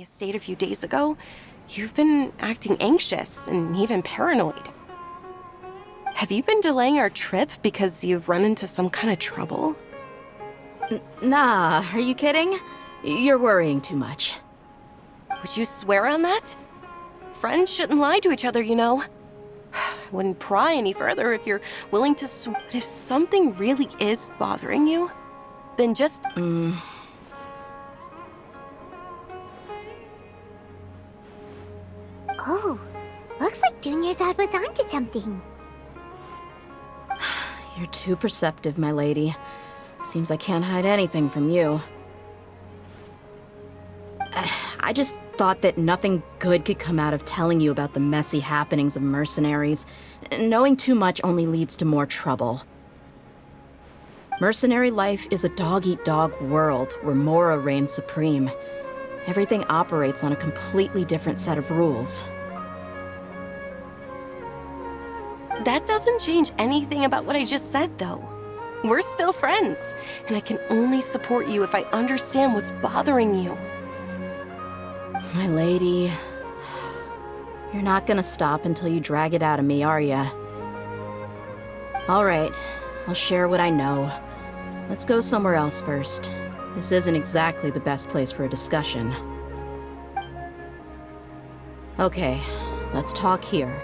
estate a few days ago, you've been acting anxious and even paranoid. Have you been delaying our trip because you've run into some kind of trouble? Nah, are you kidding? You're worrying too much. Would you swear on that? Friends shouldn't lie to each other, you know. I wouldn't pry any further if you're willing to But if something really is bothering you, then just... Oh, looks like Junior's dad was onto something. You're too perceptive, my lady. Seems I can't hide anything from you. I just thought that nothing good could come out of telling you about the messy happenings of mercenaries. Knowing too much only leads to more trouble. Mercenary life is a dog-eat-dog world where Mora reigns supreme. Everything operates on a completely different set of rules. That doesn't change anything about what I just said, though. We're still friends, and I can only support you if I understand what's bothering you. My lady, you're not gonna stop until you drag it out of me, are ya? All right, I'll share what I know. Let's go somewhere else first. This isn't exactly the best place for a discussion. Okay, let's talk here.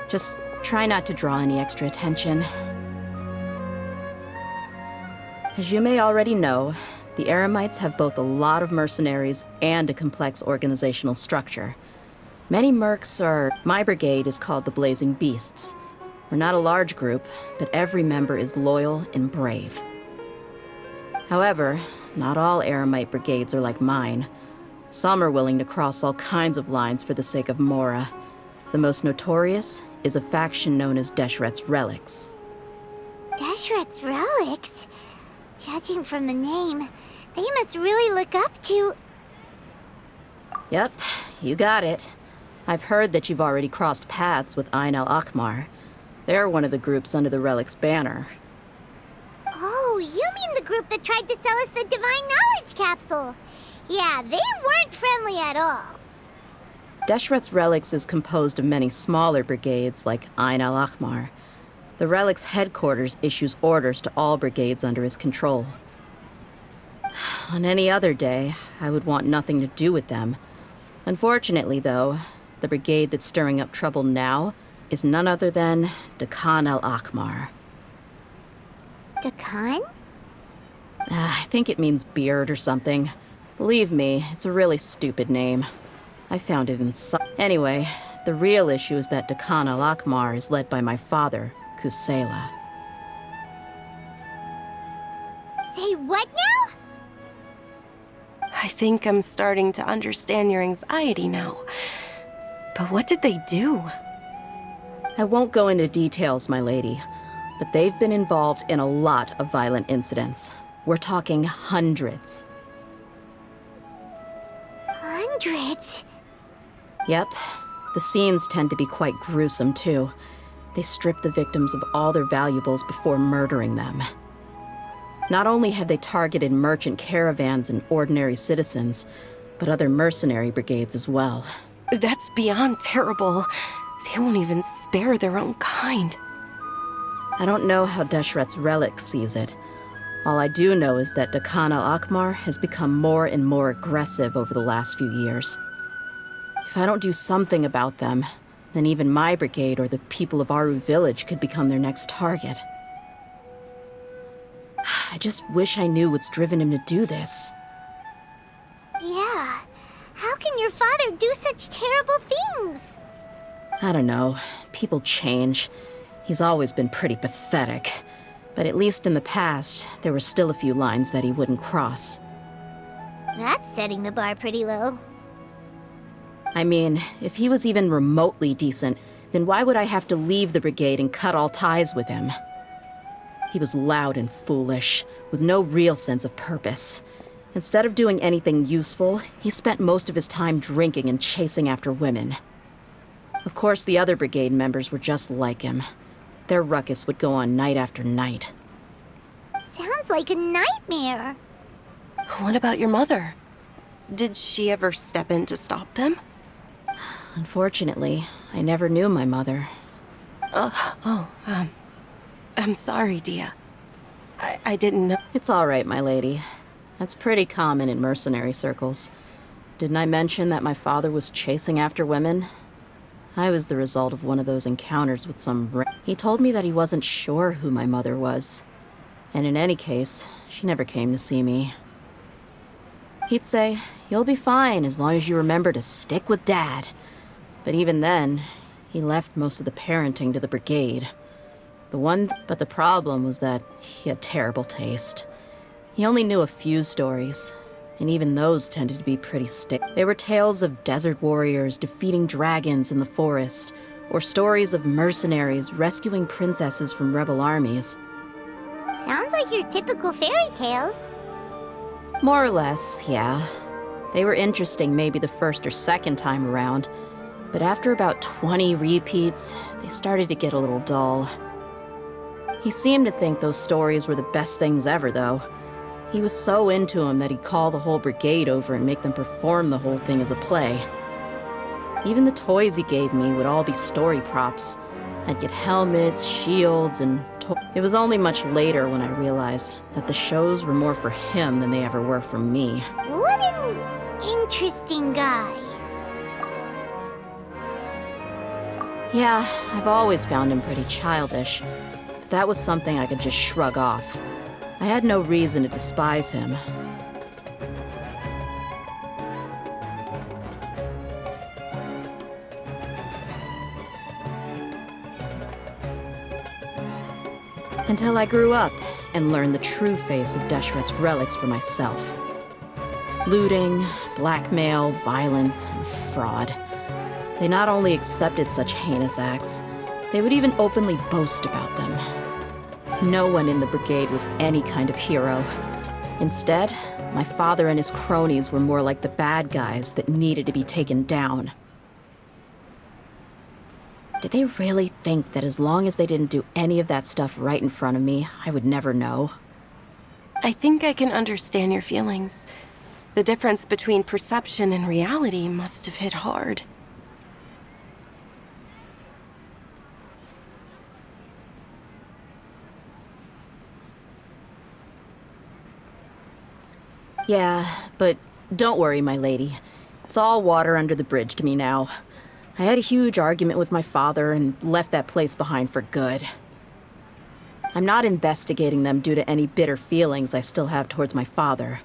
Just try not to draw any extra attention. As you may already know, the Eremites have both a lot of mercenaries and a complex organizational structure. Many mercs are... My brigade is called the Blazing Beasts. We're not a large group, but every member is loyal and brave. However, not all Eremite brigades are like mine. Some are willing to cross all kinds of lines for the sake of Mora. The most notorious is a faction known as Deshret's Relics. Deshret's Relics? Judging from the name, they must really look up to... Yep, you got it. I've heard that you've already crossed paths with Ain al-Akmar. They're one of the groups under the Relic's banner. Oh, you mean the group that tried to sell us the Divine Knowledge Capsule? Yeah, they weren't friendly at all. Deshret's Relics is composed of many smaller brigades like Ain al-Akmar. The Relic's headquarters issues orders to all brigades under his control. On any other day, I would want nothing to do with them. Unfortunately, though, the brigade that's stirring up trouble now is none other than Dekan al-Akmar. Dekan? I think it means beard or something. Believe me, it's a really stupid name. I found it in Anyway, the real issue is that Dekan al-Akmar is led by my father, Kusela. Say what now? I think I'm starting to understand your anxiety now. But what did they do? I won't go into details, my lady, but they've been involved in a lot of violent incidents. We're talking hundreds. Hundreds? Yep. The scenes tend to be quite gruesome, too. They strip the victims of all their valuables before murdering them. Not only have they targeted merchant caravans and ordinary citizens, but other mercenary brigades as well. That's beyond terrible. They won't even spare their own kind. I don't know how Deshret's Relic sees it. All I do know is that Dekan al-Akmar has become more and more aggressive over the last few years. If I don't do something about them, then even my brigade or the people of Aru village could become their next target. I just wish I knew what's driven him to do this. Yeah. How can your father do such terrible things? I don't know. People change. He's always been pretty pathetic. But at least in the past, there were still a few lines that he wouldn't cross. That's setting the bar pretty low. I mean, if he was even remotely decent, then why would I have to leave the brigade and cut all ties with him? He was loud and foolish, with no real sense of purpose. Instead of doing anything useful, he spent most of his time drinking and chasing after women. Of course, the other brigade members were just like him. Their ruckus would go on night after night. Sounds like a nightmare. What about your mother? Did she ever step in to stop them? Unfortunately, I never knew my mother. I'm sorry, Dia. I didn't know. It's all right, my lady. That's pretty common in mercenary circles. Didn't I mention that my father was chasing after women? I was the result of one of those encounters with some He told me that he wasn't sure who my mother was. And in any case, she never came to see me. He'd say, "You'll be fine as long as you remember to stick with Dad." But even then, he left most of the parenting to the brigade. But the problem was that he had terrible taste. He only knew a few stories, and even those tended to be pretty They were tales of desert warriors defeating dragons in the forest, or stories of mercenaries rescuing princesses from rebel armies. Sounds like your typical fairy tales. More or less, yeah. They were interesting maybe the first or second time around, but after about 20 repeats, they started to get a little dull. He seemed to think those stories were the best things ever, though. He was so into them that he'd call the whole brigade over and make them perform the whole thing as a play. Even the toys he gave me would all be story props. I'd get helmets, shields, and It was only much later when I realized that the shows were more for him than they ever were for me. What an interesting guy. Yeah, I've always found him pretty childish. But that was something I could just shrug off. I had no reason to despise him. Until I grew up and learned the true face of Deshret's relics for myself. Looting, blackmail, violence, and fraud. They not only accepted such heinous acts, they would even openly boast about them. No one in the brigade was any kind of hero. Instead, my father and his cronies were more like the bad guys that needed to be taken down. Did they really think that as long as they didn't do any of that stuff right in front of me, I would never know? I think I can understand your feelings. The difference between perception and reality must have hit hard. Yeah, but don't worry, my lady. It's all water under the bridge to me now. I had a huge argument with my father and left that place behind for good. I'm not investigating them due to any bitter feelings I still have towards my father.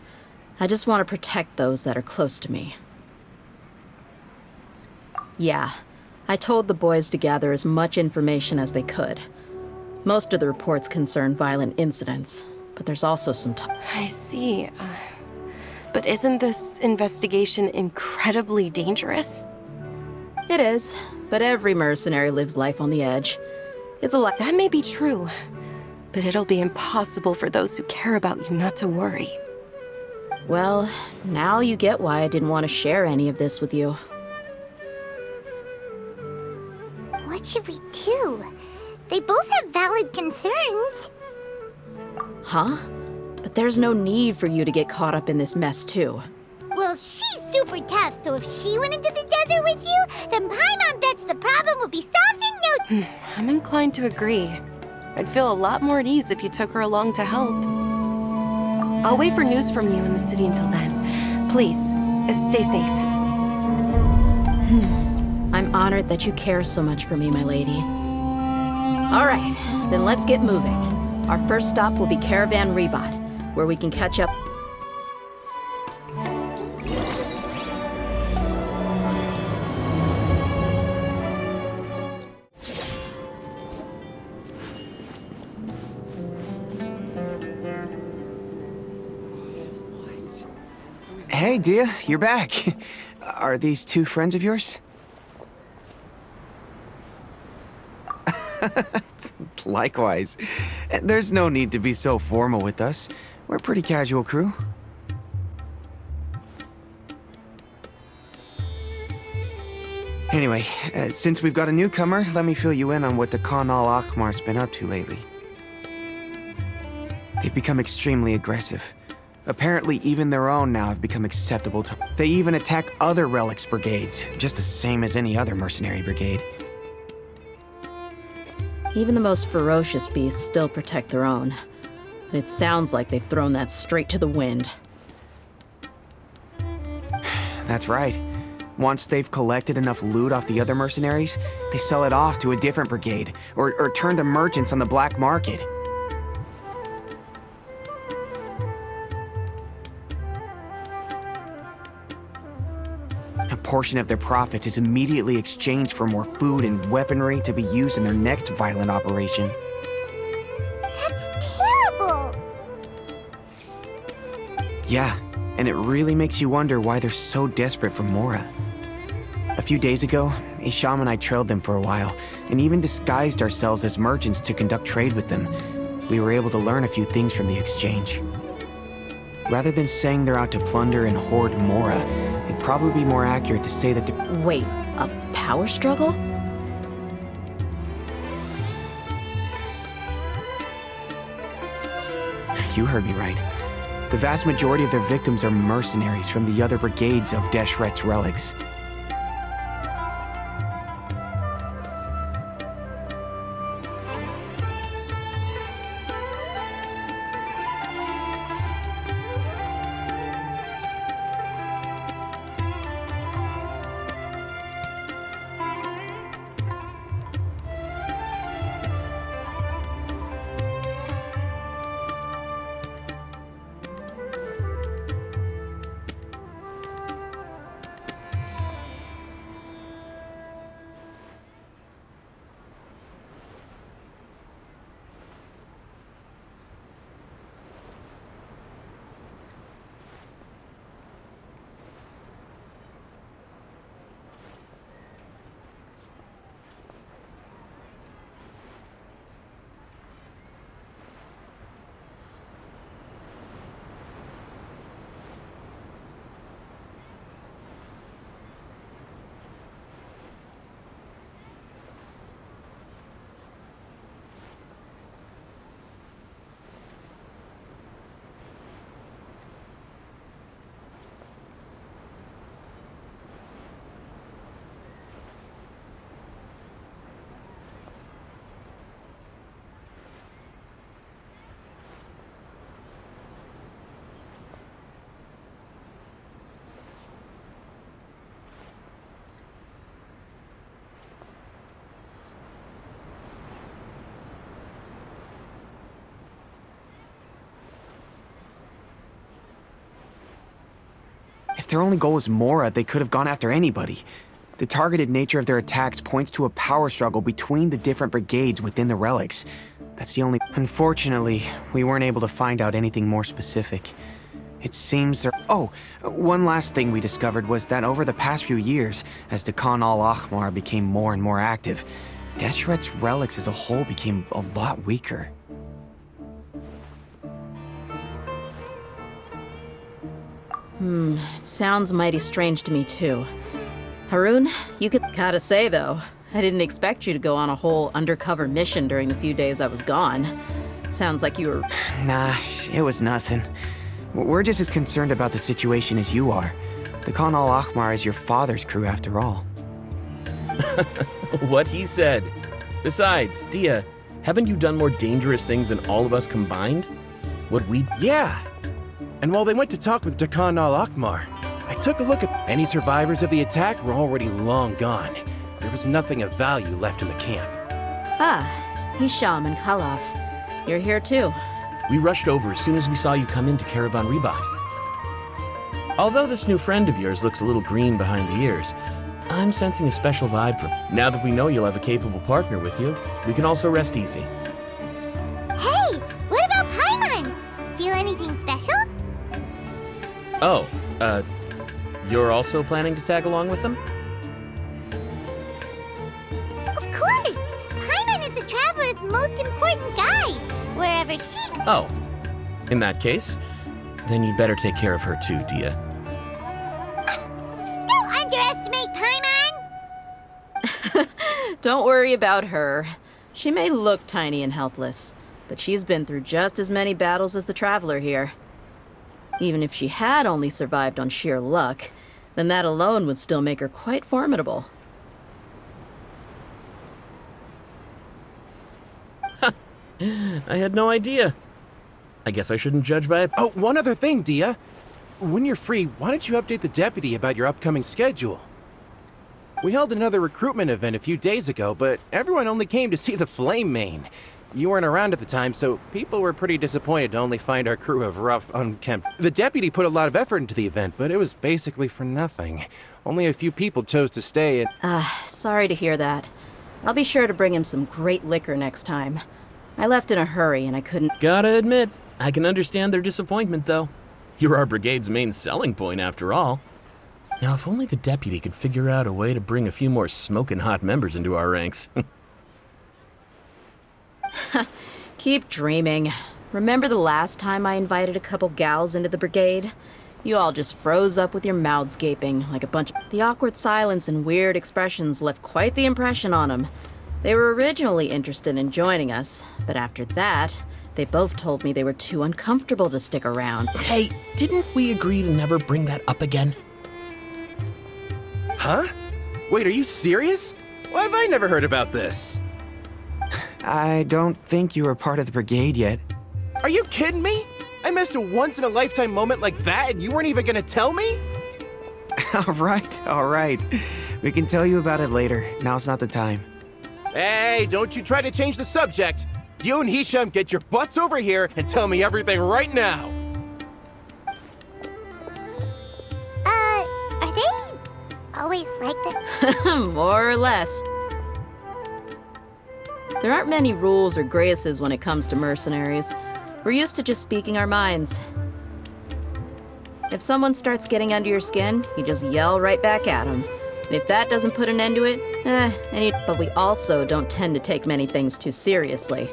I just want to protect those that are close to me. Yeah, I told the boys to gather as much information as they could. Most of the reports concern violent incidents, but there's also some I see. But isn't this investigation incredibly dangerous? It is, but every mercenary lives life on the edge. It's a lot. That may be true, but it'll be impossible for those who care about you not to worry. Well, now you get why I didn't want to share any of this with you. What should we do? They both have valid concerns. Huh? But there's no need for you to get caught up in this mess, too. Well, she's super tough, so if she went into the desert with you, then Paimon bets the problem will be solved in no... I'm inclined to agree. I'd feel a lot more at ease if you took her along to help. I'll wait for news from you in the city until then. Please, stay safe. I'm honored that you care so much for me, my lady. All right, then let's get moving. Our first stop will be Caravan Rebot, where we can catch up. Hey, Dia, you're back. Are these two friends of yours? Likewise. There's no need to be so formal with us. We're a pretty casual crew. Anyway, since we've got a newcomer, let me fill you in on what the Khan al-Ahmar's been up to lately. They've become extremely aggressive. Apparently, even their own now have become acceptable to. They even attack other relics brigades, just the same as any other mercenary brigade. Even the most ferocious beasts still protect their own. And it sounds like they've thrown that straight to the wind. That's right. Once they've collected enough loot off the other mercenaries, they sell it off to a different brigade, or turn to merchants on the black market. A portion of their profits is immediately exchanged for more food and weaponry to be used in their next violent operation. That's terrible! Yeah, and it really makes you wonder why they're so desperate for Mora. A few days ago, Isham and I trailed them for a while, and even disguised ourselves as merchants to conduct trade with them. We were able to learn a few things from the exchange. Rather than saying they're out to plunder and hoard Mora, it'd probably be more accurate to say that they're— Wait, a power struggle? You heard me right. The vast majority of their victims are mercenaries from the other brigades of Deshret's relics. If their only goal is Mora, they could have gone after anybody. The targeted nature of their attacks points to a power struggle between the different brigades within the relics. That's the only— Unfortunately, we weren't able to find out anything more specific. It seems there— Oh, one last thing we discovered was that over the past few years, as Dekan al-Ahmar became more and more active, Deshret's relics as a whole became a lot weaker. It sounds mighty strange to me, too. Harun, you could— Gotta say, though, I didn't expect you to go on a whole undercover mission during the few days I was gone. Sounds like you were— Nah, it was nothing. We're just as concerned about the situation as you are. The Khan al-Ahmar is your father's crew, after all. What he said. Besides, Dia, haven't you done more dangerous things than all of us combined? What we— Yeah. And while they went to talk with Dekan al-Ahmar, I took a look at— Any survivors of the attack were already long gone. There was nothing of value left in the camp. Ah, Hisham and Khalaf. You're here, too. We rushed over as soon as we saw you come into Caravan Ribat. Although this new friend of yours looks a little green behind the ears, I'm sensing a special vibe from— Now that we know you'll have a capable partner with you, we can also rest easy. Hey, what about Paimon? Feel anything special? Oh, you're also planning to tag along with them? Of course! Paimon is the traveler's most important guide, wherever she— Oh, in that case, then you'd better take care of her too, Dia. Don't underestimate Paimon! Don't worry about her. She may look tiny and helpless, but she's been through just as many battles as the traveler here. Even if she had only survived on sheer luck, then that alone would still make her quite formidable. I had no idea. I guess I shouldn't judge by it. Oh, one other thing, Dia. When you're free, why don't you update the deputy about your upcoming schedule? We held another recruitment event a few days ago, but everyone only came to see the flame main. You weren't around at the time, so people were pretty disappointed to only find our crew of rough, unkempt. The deputy put a lot of effort into the event, but it was basically for nothing. Only a few people chose to stay and... Sorry to hear that. I'll be sure to bring him some great liquor next time. I left in a hurry and I couldn't... Gotta admit, I can understand their disappointment, though. You're our brigade's main selling point, after all. Now, if only the deputy could figure out a way to bring a few more smoking hot members into our ranks. Keep dreaming. Remember the last time I invited a couple gals into the brigade? You all just froze up with your mouths gaping like a bunch of... The awkward silence and weird expressions left quite the impression on them. They were originally interested in joining us, but after that, they both told me they were too uncomfortable to stick around. Hey, didn't we agree to never bring that up again? Huh? Wait, are you serious? Why have I never heard about this? I don't think you were part of the brigade yet. Are you kidding me? I missed a once-in-a-lifetime moment like that and you weren't even gonna tell me? All right. We can tell you about it later. Now's not the time. Hey, don't you try to change the subject. You and Hisham get your butts over here and tell me everything right now. Are they always like that? More or less. There aren't many rules or graces when it comes to mercenaries. We're used to just speaking our minds. If someone starts getting under your skin, you just yell right back at them. And if that doesn't put an end to it, But we also don't tend to take many things too seriously.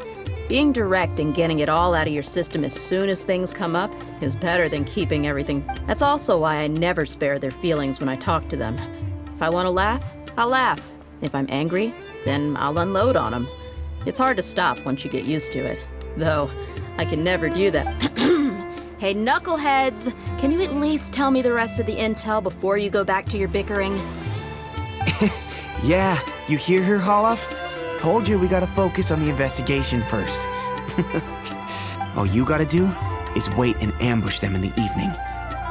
Being direct and getting it all out of your system as soon as things come up is better than keeping everything. That's also why I never spare their feelings when I talk to them. If I want to laugh, I'll laugh. If I'm angry, then I'll unload on them. It's hard to stop once you get used to it. Though, I can never do that. Hey, knuckleheads! Can you at least tell me the rest of the intel before you go back to your bickering? Yeah, you hear her, Holof? Told you we gotta focus on the investigation first. All you gotta do is wait and ambush them in the evening.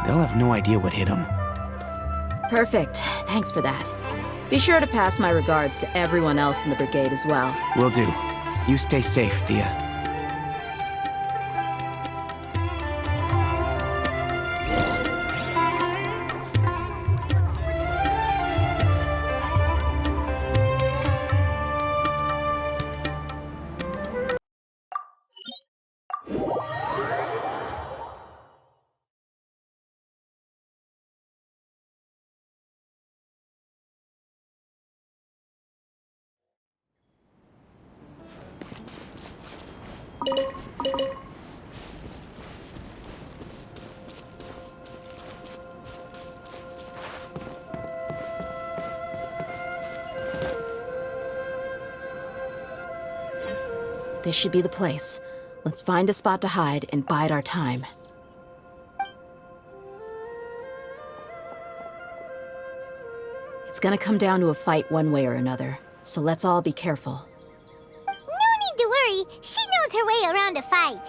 They'll have no idea what hit them. Perfect. Thanks for that. Be sure to pass my regards to everyone else in the brigade as well. Will do. You stay safe, Dia. This should be the place. Let's find a spot to hide and bide our time. It's gonna come down to a fight one way or another, so let's all be careful. No need to worry. She knows her way around a fight.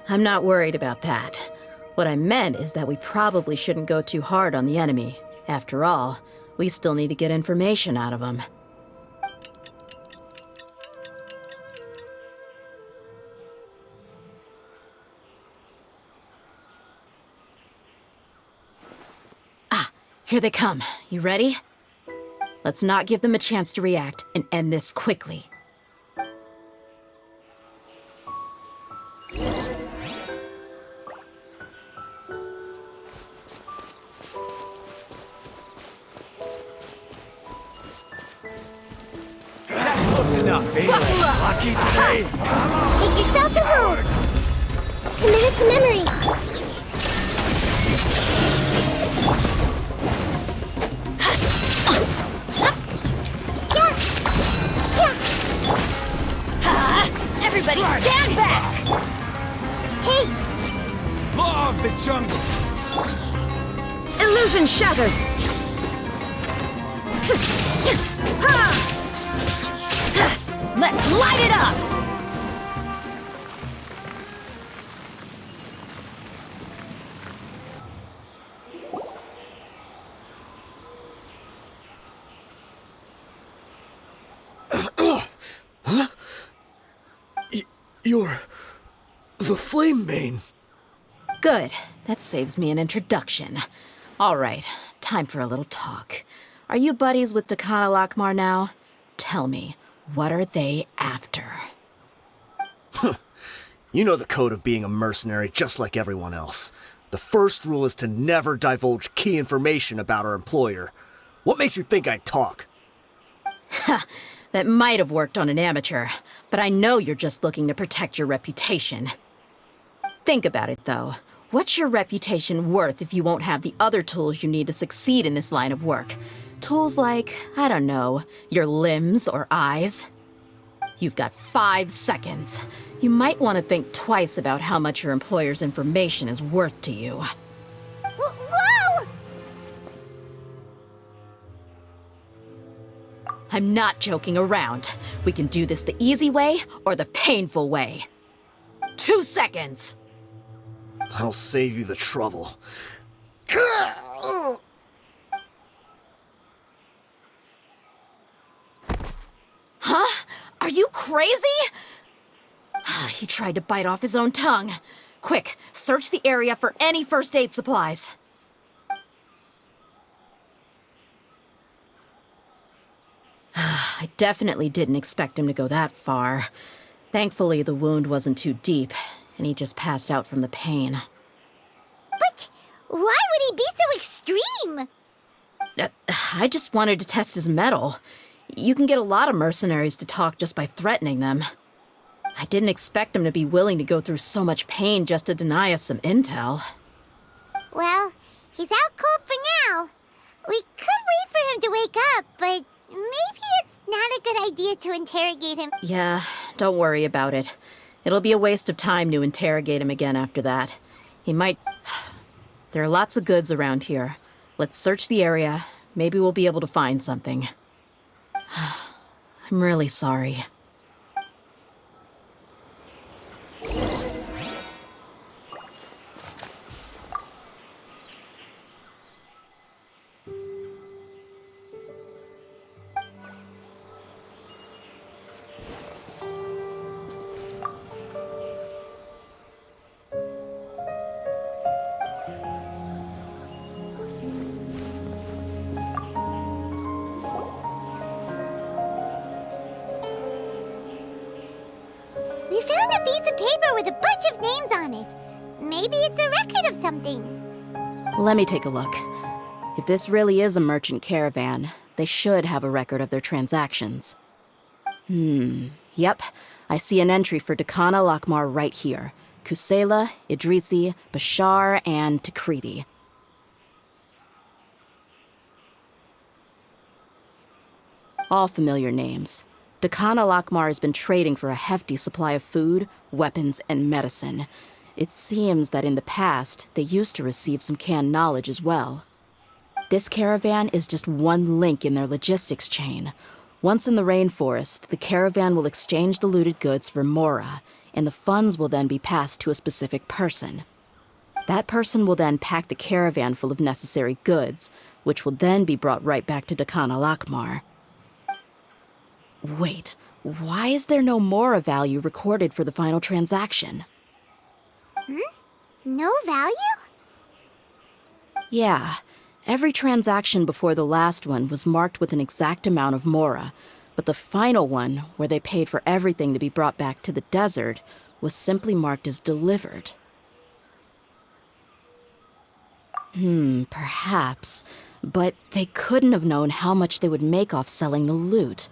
I'm not worried about that. What I meant is that we probably shouldn't go too hard on the enemy. After all, we still need to get information out of them. Here they come. You ready? Let's not give them a chance to react and end this quickly. That's close enough. Lucky today. Make yourselves at home. Commit it to memory. Everybody stand back! Hey, Illusion shattered! Let's light it up! You're the flame main. Good. That saves me an introduction. All right, time for a little talk. Are you buddies with Dakana Lakmar now? Tell me, what are they after? You know the code of being a mercenary just like everyone else. The first rule is to never divulge key information about our employer. What makes you think I'd talk? That might have worked on an amateur, but I know you're just looking to protect your reputation. Think about it, though. What's your reputation worth if you won't have the other tools you need to succeed in this line of work? Tools like, I don't know, your limbs or eyes? You've got 5 seconds. You might want to think twice about how much your employer's information is worth to you. Whoa! I'm not joking around. We can do this the easy way or the painful way. 2 seconds! I'll save you the trouble. Huh? Are you crazy? He tried to bite off his own tongue. Quick, search the area for any first aid supplies. I definitely didn't expect him to go that far. Thankfully, the wound wasn't too deep, and he just passed out from the pain. But why would he be so extreme? I just wanted to test his mettle. You can get a lot of mercenaries to talk just by threatening them. I didn't expect him to be willing to go through so much pain just to deny us some intel. Well, he's out cold for now. We could wait for him to wake up, but maybe it's not a good idea to interrogate him. Yeah, don't worry about it. It'll be a waste of time to interrogate him again after that. He might... There are lots of goods around here. Let's search the area. Maybe we'll be able to find something. I'm really sorry. We found a piece of paper with a bunch of names on it. Maybe it's a record of something. Let me take a look. If this really is a merchant caravan, they should have a record of their transactions. Yep. I see an entry for Dakana Lakmar right here. Kusela, Idrisi, Bashar, and Takriti. All familiar names. Dakana Lakmar has been trading for a hefty supply of food, weapons, and medicine. It seems that in the past, they used to receive some canned knowledge as well. This caravan is just one link in their logistics chain. Once in the rainforest, the caravan will exchange the looted goods for mora, and the funds will then be passed to a specific person. That person will then pack the caravan full of necessary goods, which will then be brought right back to Dakana Lakmar. Wait, why is there no mora value recorded for the final transaction? No value? Yeah, every transaction before the last one was marked with an exact amount of mora, but the final one, where they paid for everything to be brought back to the desert, was simply marked as delivered. Perhaps, but they couldn't have known how much they would make off selling the loot.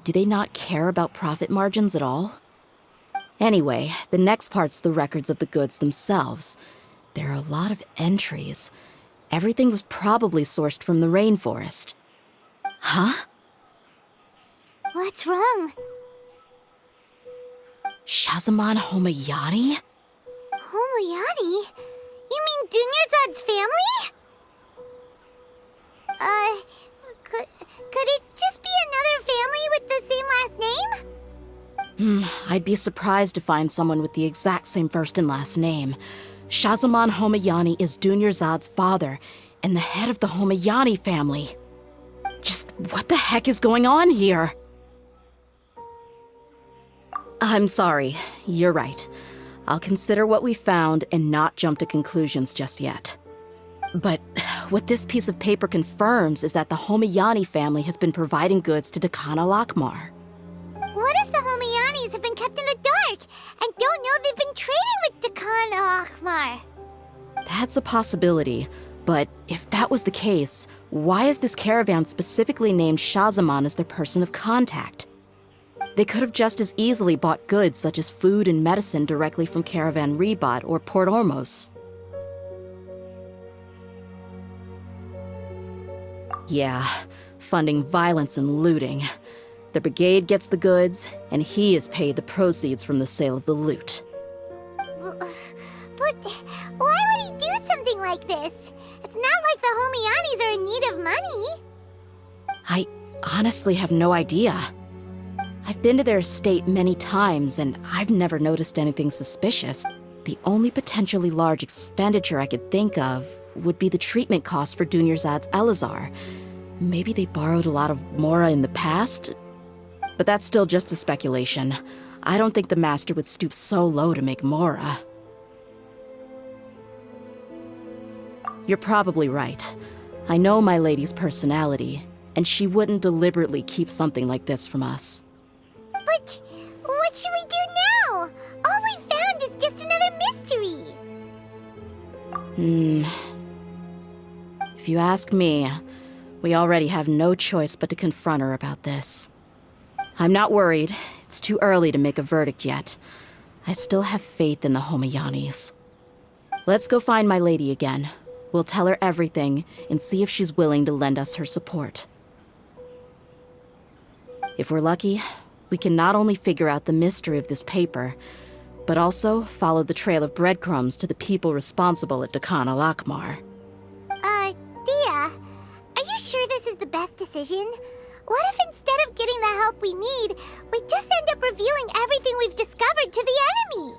Do they not care about profit margins at all? Anyway, the next part's the records of the goods themselves. There are a lot of entries. Everything was probably sourced from the rainforest. Huh? What's wrong? Shazaman Homayani? Homayani? You mean Dunyarzad's family? Could it just be another family with the same last name? I'd be surprised to find someone with the exact same first and last name. Shahzaman Homayani is Dunyarzad's father, and the head of the Homayani family. Just what the heck is going on here? I'm sorry, you're right. I'll consider what we found and not jump to conclusions just yet. But what this piece of paper confirms is that the Homayani family has been providing goods to Dekan al-Akmar. What if the Homayanis have been kept in the dark and don't know they've been trading with Dekan al-Akmar? That's a possibility, but if that was the case, why is this caravan specifically named Shahzaman as their person of contact? They could have just as easily bought goods such as food and medicine directly from Caravan Ribat or Port Ormos. Yeah, funding violence and looting. The brigade gets the goods, and he is paid the proceeds from the sale of the loot. But why would he do something like this? It's not like the Homayanis are in need of money. I honestly have no idea. I've been to their estate many times, and I've never noticed anything suspicious. The only potentially large expenditure I could think of would be the treatment costs for Dunyarzad's Elazar. Maybe they borrowed a lot of Mora in the past? But that's still just a speculation. I don't think the master would stoop so low to make Mora. You're probably right. I know my lady's personality, and she wouldn't deliberately keep something like this from us. But what should we do now? All we found is just another mystery. If you ask me, we already have no choice but to confront her about this. I'm not worried. It's too early to make a verdict yet. I still have faith in the Homayanis. Let's go find my lady again. We'll tell her everything and see if she's willing to lend us her support. If we're lucky, we can not only figure out the mystery of this paper, but also follow the trail of breadcrumbs to the people responsible at Dekan al-Akmar. Dia, are you sure this is the best decision? What if instead of getting the help we need, we just end up revealing everything we've discovered to the enemy?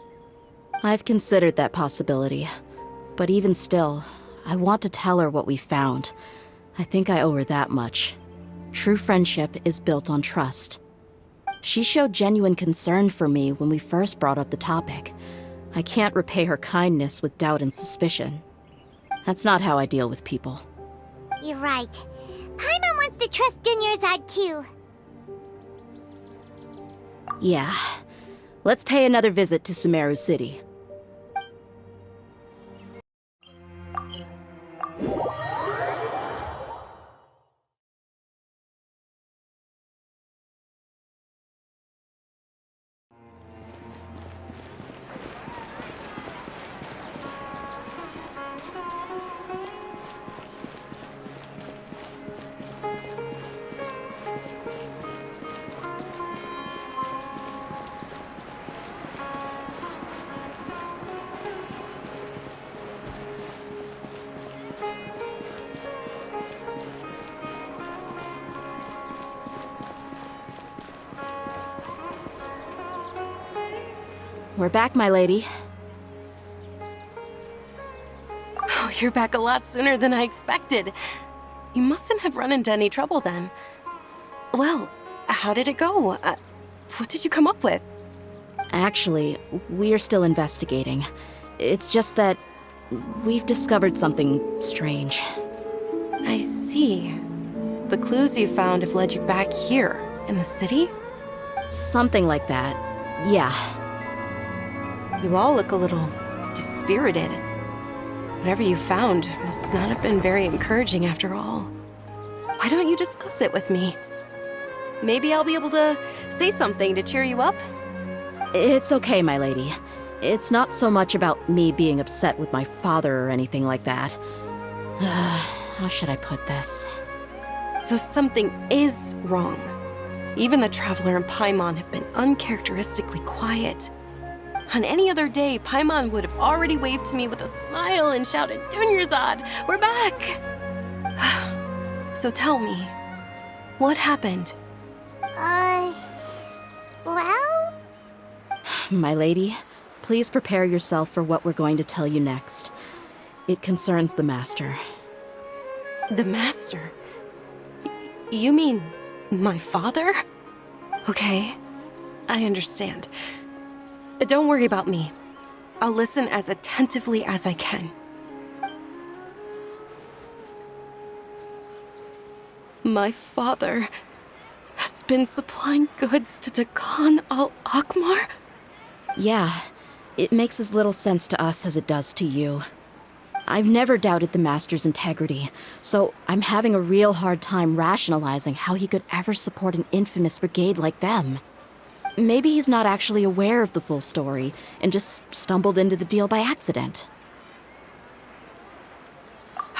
I've considered that possibility, but even still, I want to tell her what we found. I think I owe her that much. True friendship is built on trust. She showed genuine concern for me when we first brought up the topic. I can't repay her kindness with doubt and suspicion. That's not how I deal with people. You're right. Paimon wants to trust Dunyarzad too. Yeah. Let's pay another visit to Sumeru City. We're back, my lady. Oh, you're back a lot sooner than I expected. You mustn't have run into any trouble then. Well, how did it go? What did you come up with? Actually, we're still investigating. It's just that we've discovered something strange. I see. The clues you found have led you back here, in the city? Something like that. Yeah. You all look a little dispirited. Whatever you found must not have been very encouraging after all. Why don't you discuss it with me? Maybe I'll be able to say something to cheer you up? It's okay, my lady. It's not so much about me being upset with my father or anything like that. How should I put this? So something is wrong. Even the Traveler and Paimon have been uncharacteristically quiet. On any other day, Paimon would have already waved to me with a smile and shouted, "Dunyarzad, we're back!" So tell me, what happened? Well? My lady, please prepare yourself for what we're going to tell you next. It concerns the Master. The Master? You mean my father? Okay, I understand. Don't worry about me. I'll listen as attentively as I can. My father has been supplying goods to Dakan al-Akmar? Yeah, it makes as little sense to us as it does to you. I've never doubted the Master's integrity, so I'm having a real hard time rationalizing how he could ever support an infamous brigade like them. Maybe he's not actually aware of the full story and just stumbled into the deal by accident.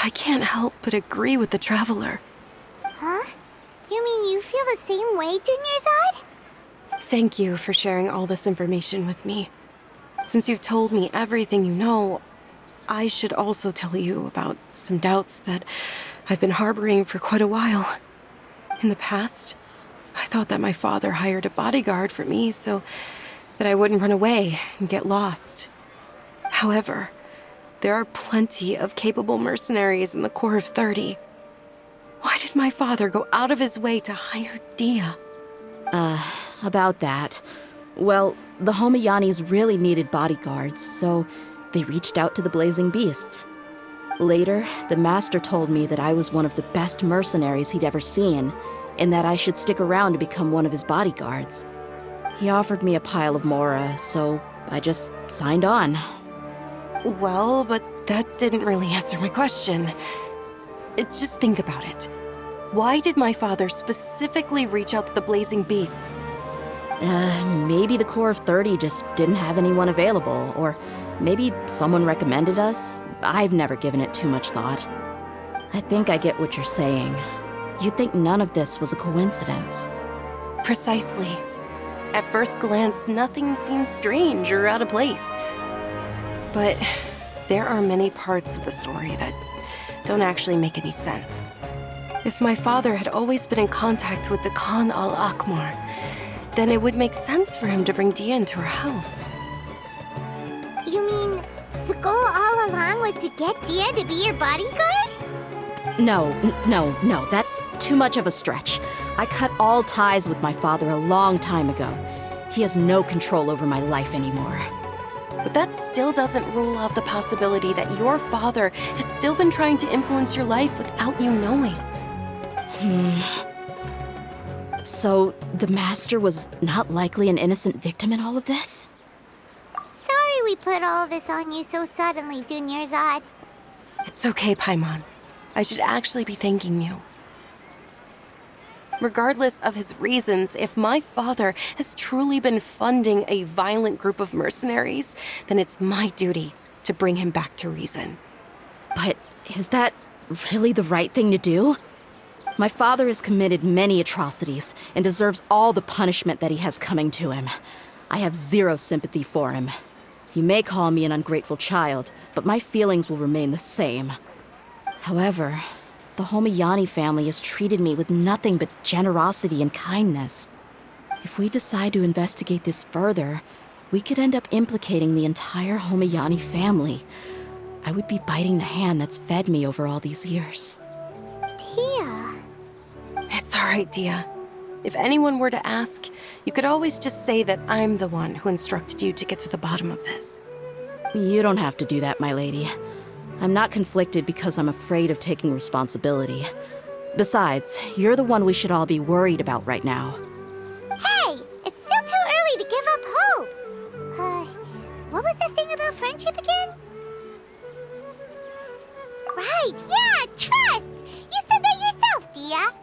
I can't help but agree with the Traveler. Huh? You mean you feel the same way, Dunyarzad? Thank you for sharing all this information with me. Since you've told me everything you know, I should also tell you about some doubts that I've been harboring for quite a while. In the past, I thought that my father hired a bodyguard for me so that I wouldn't run away and get lost. However, there are plenty of capable mercenaries in the Corps of 30. Why did my father go out of his way to hire Dia? About that. Well, the Homayanis really needed bodyguards, so they reached out to the Blazing Beasts. Later, the Master told me that I was one of the best mercenaries he'd ever seen, and that I should stick around to become one of his bodyguards. He offered me a pile of mora, so I just signed on. Well, but that didn't really answer my question. Just think about it. Why did my father specifically reach out to the Blazing Beasts? Maybe the Corps of 30 just didn't have anyone available, or maybe someone recommended us. I've never given it too much thought. I think I get what you're saying. You'd think none of this was a coincidence. Precisely. At first glance, nothing seems strange or out of place. But there are many parts of the story that don't actually make any sense. If my father had always been in contact with Dakan al-Akmar, then it would make sense for him to bring Dia into our house. You mean the goal all along was to get Dia to be your bodyguard? No, that's too much of a stretch. I cut all ties with my father a long time ago. He has no control over my life anymore. But that still doesn't rule out the possibility that your father has still been trying to influence your life without you knowing. So, the Master was not likely an innocent victim in all of this? Sorry we put all this on you so suddenly, Dunyarzad. It's okay, Paimon. I should actually be thanking you. Regardless of his reasons, if my father has truly been funding a violent group of mercenaries, then it's my duty to bring him back to reason. But is that really the right thing to do? My father has committed many atrocities and deserves all the punishment that he has coming to him. I have zero sympathy for him. You may call me an ungrateful child, but my feelings will remain the same. However, the Homayani family has treated me with nothing but generosity and kindness. If we decide to investigate this further, we could end up implicating the entire Homayani family. I would be biting the hand that's fed me over all these years. Dia. It's all right, Dia. If anyone were to ask, you could always just say that I'm the one who instructed you to get to the bottom of this. You don't have to do that, my lady. I'm not conflicted because I'm afraid of taking responsibility. Besides, you're the one we should all be worried about right now. Hey! It's still too early to give up hope! What was the thing about friendship again? Right, yeah, trust! You said that yourself, Dia!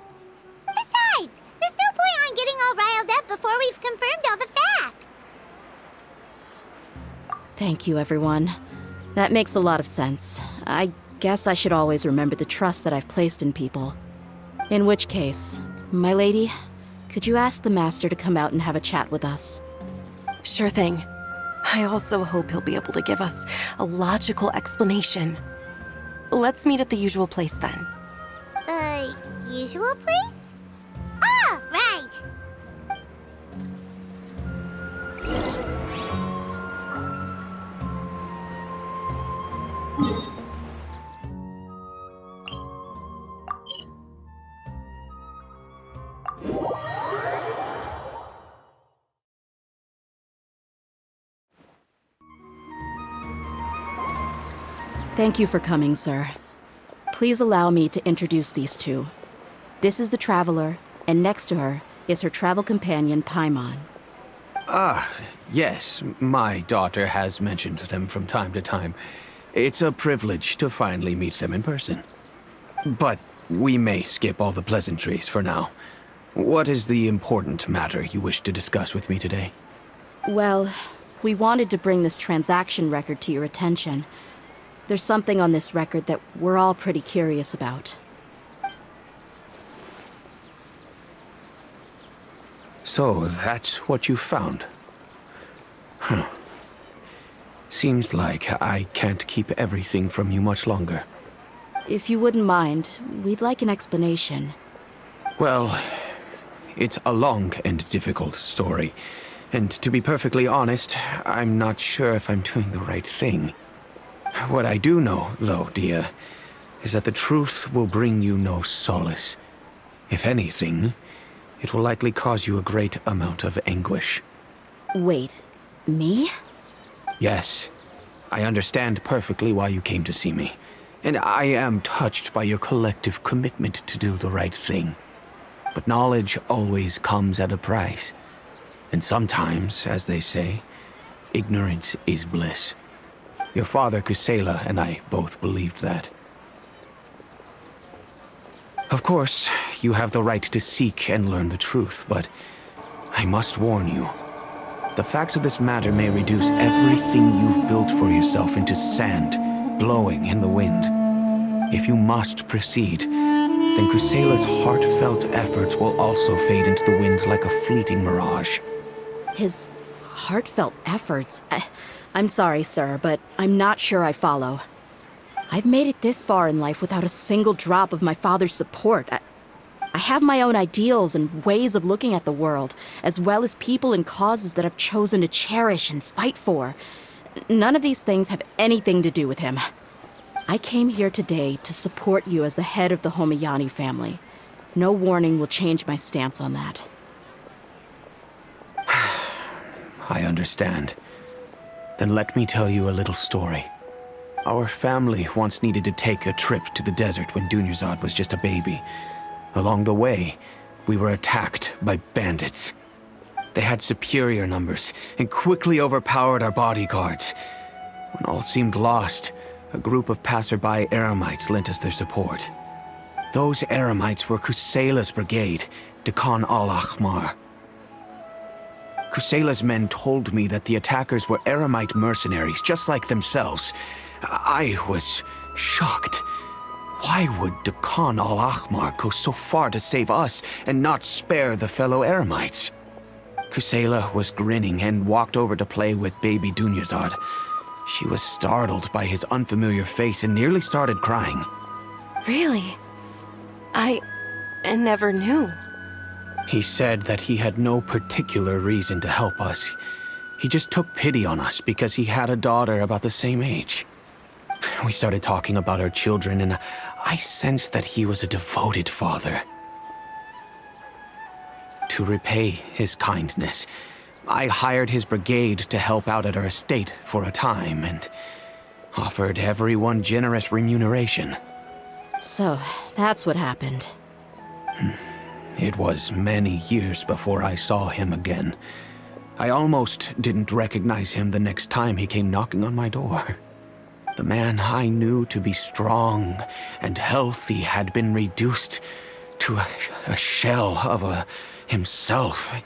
Besides, there's no point on getting all riled up before we've confirmed all the facts! Thank you, everyone. That makes a lot of sense. I guess I should always remember the trust that I've placed in people. In which case, my lady, could you ask the Master to come out and have a chat with us? Sure thing. I also hope he'll be able to give us a logical explanation. Let's meet at the usual place then. usual place? Ah, right! Thank you for coming, sir. Please allow me to introduce these two. This is the traveler, and next to her is her travel companion, Paimon. Ah, yes, my daughter has mentioned them from time to time. It's a privilege to finally meet them in person. But we may skip all the pleasantries for now. What is the important matter you wish to discuss with me today? Well, we wanted to bring this transaction record to your attention. There's something on this record that we're all pretty curious about. So, that's what you found? Huh. Seems like I can't keep everything from you much longer. If you wouldn't mind, we'd like an explanation. Well, it's a long and difficult story. And to be perfectly honest, I'm not sure if I'm doing the right thing. What I do know, though, dear, is that the truth will bring you no solace. If anything, it will likely cause you a great amount of anguish. Wait, me? Yes, I understand perfectly why you came to see me, and I am touched by your collective commitment to do the right thing. But knowledge always comes at a price, and sometimes, as they say, ignorance is bliss. Your father, Kusela, and I both believed that. Of course, you have the right to seek and learn the truth, but I must warn you. The facts of this matter may reduce everything you've built for yourself into sand, blowing in the wind. If you must proceed, then Kusela's heartfelt efforts will also fade into the wind like a fleeting mirage. His heartfelt efforts? I'm sorry, sir, but I'm not sure I follow. I've made it this far in life without a single drop of my father's support. I have my own ideals and ways of looking at the world, as well as people and causes that I've chosen to cherish and fight for. None of these things have anything to do with him. I came here today to support you as the head of the Homiyani family. No warning will change my stance on that. I understand. Then let me tell you a little story. Our family once needed to take a trip to the desert when Dunyarzad was just a baby. Along the way, we were attacked by bandits. They had superior numbers and quickly overpowered our bodyguards. When all seemed lost, a group of passerby Eremites lent us their support. Those Eremites were Kusela's brigade, Dekan al-Ahmar. Kusela's men told me that the attackers were Eremite mercenaries, just like themselves. I was shocked. Why would Dekan al-Ahmar go so far to save us and not spare the fellow Eremites? Kusela was grinning and walked over to play with baby Dunyarzad. She was startled by his unfamiliar face and nearly started crying. Really? I never knew. He said that he had no particular reason to help us. He just took pity on us because he had a daughter about the same age. We started talking about our children, and I sensed that he was a devoted father. To repay his kindness, I hired his brigade to help out at our estate for a time, and offered everyone generous remuneration. So, that's what happened. It was many years before I saw him again. I almost didn't recognize him the next time he came knocking on my door. The man I knew to be strong and healthy had been reduced to a shell of himself.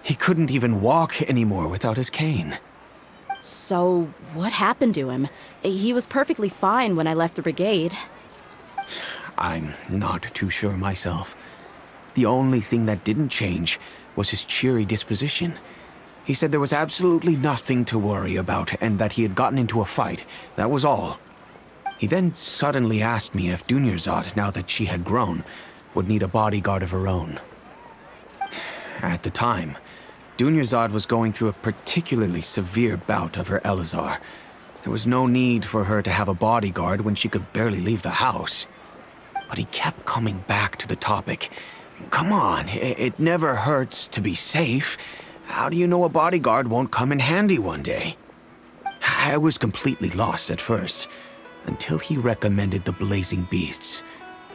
He couldn't even walk anymore without his cane. So, what happened to him? He was perfectly fine when I left the brigade. I'm not too sure myself. The only thing that didn't change was his cheery disposition. He said there was absolutely nothing to worry about and that he had gotten into a fight. That was all. He then suddenly asked me if Dunyarzad, now that she had grown, would need a bodyguard of her own. At the time, Dunyarzad was going through a particularly severe bout of her Elazar. There was no need for her to have a bodyguard when she could barely leave the house. But he kept coming back to the topic. Come on, it never hurts to be safe. How do you know a bodyguard won't come in handy one day? I was completely lost at first, until he recommended the Blazing Beasts,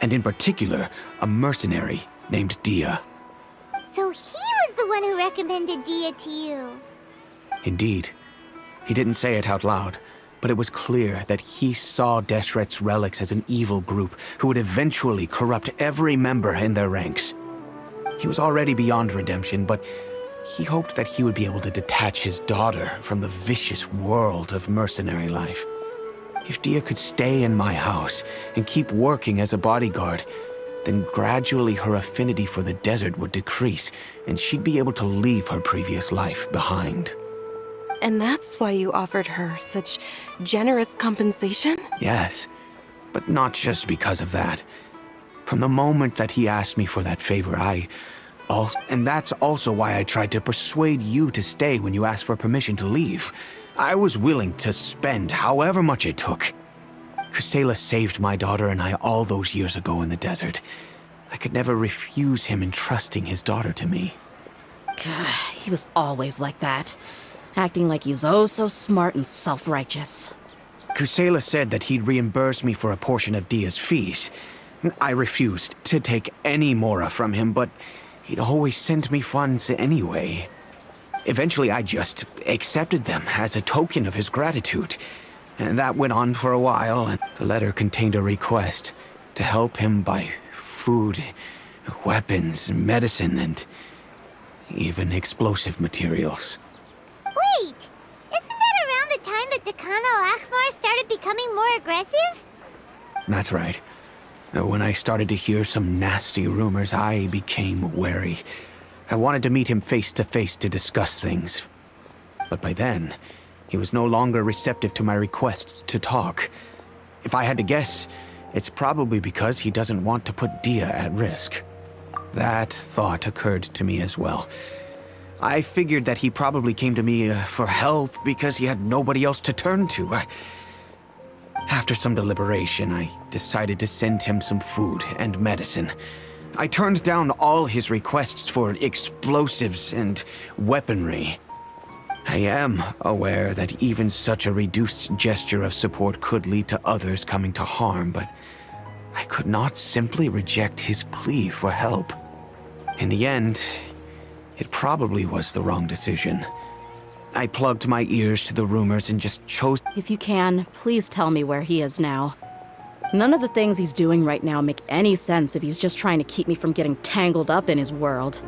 and in particular, a mercenary named Dia. So he was the one who recommended Dia to you. Indeed. He didn't say it out loud, but it was clear that he saw Deshret's relics as an evil group who would eventually corrupt every member in their ranks. He was already beyond redemption, but he hoped that he would be able to detach his daughter from the vicious world of mercenary life. If Dia could stay in my house and keep working as a bodyguard, then gradually her affinity for the desert would decrease, and she'd be able to leave her previous life behind. And that's why you offered her such generous compensation? Yes, but not just because of that. From the moment that he asked me for that favor, and that's also why I tried to persuade you to stay when you asked for permission to leave. I was willing to spend however much it took. Kusela saved my daughter and I all those years ago in the desert. I could never refuse him entrusting his daughter to me. He was always like that, acting like he's oh so smart and self-righteous. Kusela said that he'd reimburse me for a portion of Dia's fees. I refused to take any mora from him, but he'd always send me funds anyway. Eventually, I just accepted them as a token of his gratitude. And that went on for a while, and the letter contained a request to help him buy food, weapons, medicine, and even explosive materials. Wait! Isn't that around the time that Dekan al-Akhmar started becoming more aggressive? That's right. When I started to hear some nasty rumors, I became wary. I wanted to meet him face to face to discuss things. But by then, he was no longer receptive to my requests to talk. If I had to guess, it's probably because he doesn't want to put Dia at risk. That thought occurred to me as well. I figured that he probably came to me for help because he had nobody else to turn to. After some deliberation, I decided to send him some food and medicine. I turned down all his requests for explosives and weaponry. I am aware that even such a reduced gesture of support could lead to others coming to harm, but I could not simply reject his plea for help. In the end, it probably was the wrong decision. I plugged my ears to the rumors and just chose— If you can, please tell me where he is now. None of the things he's doing right now make any sense if he's just trying to keep me from getting tangled up in his world.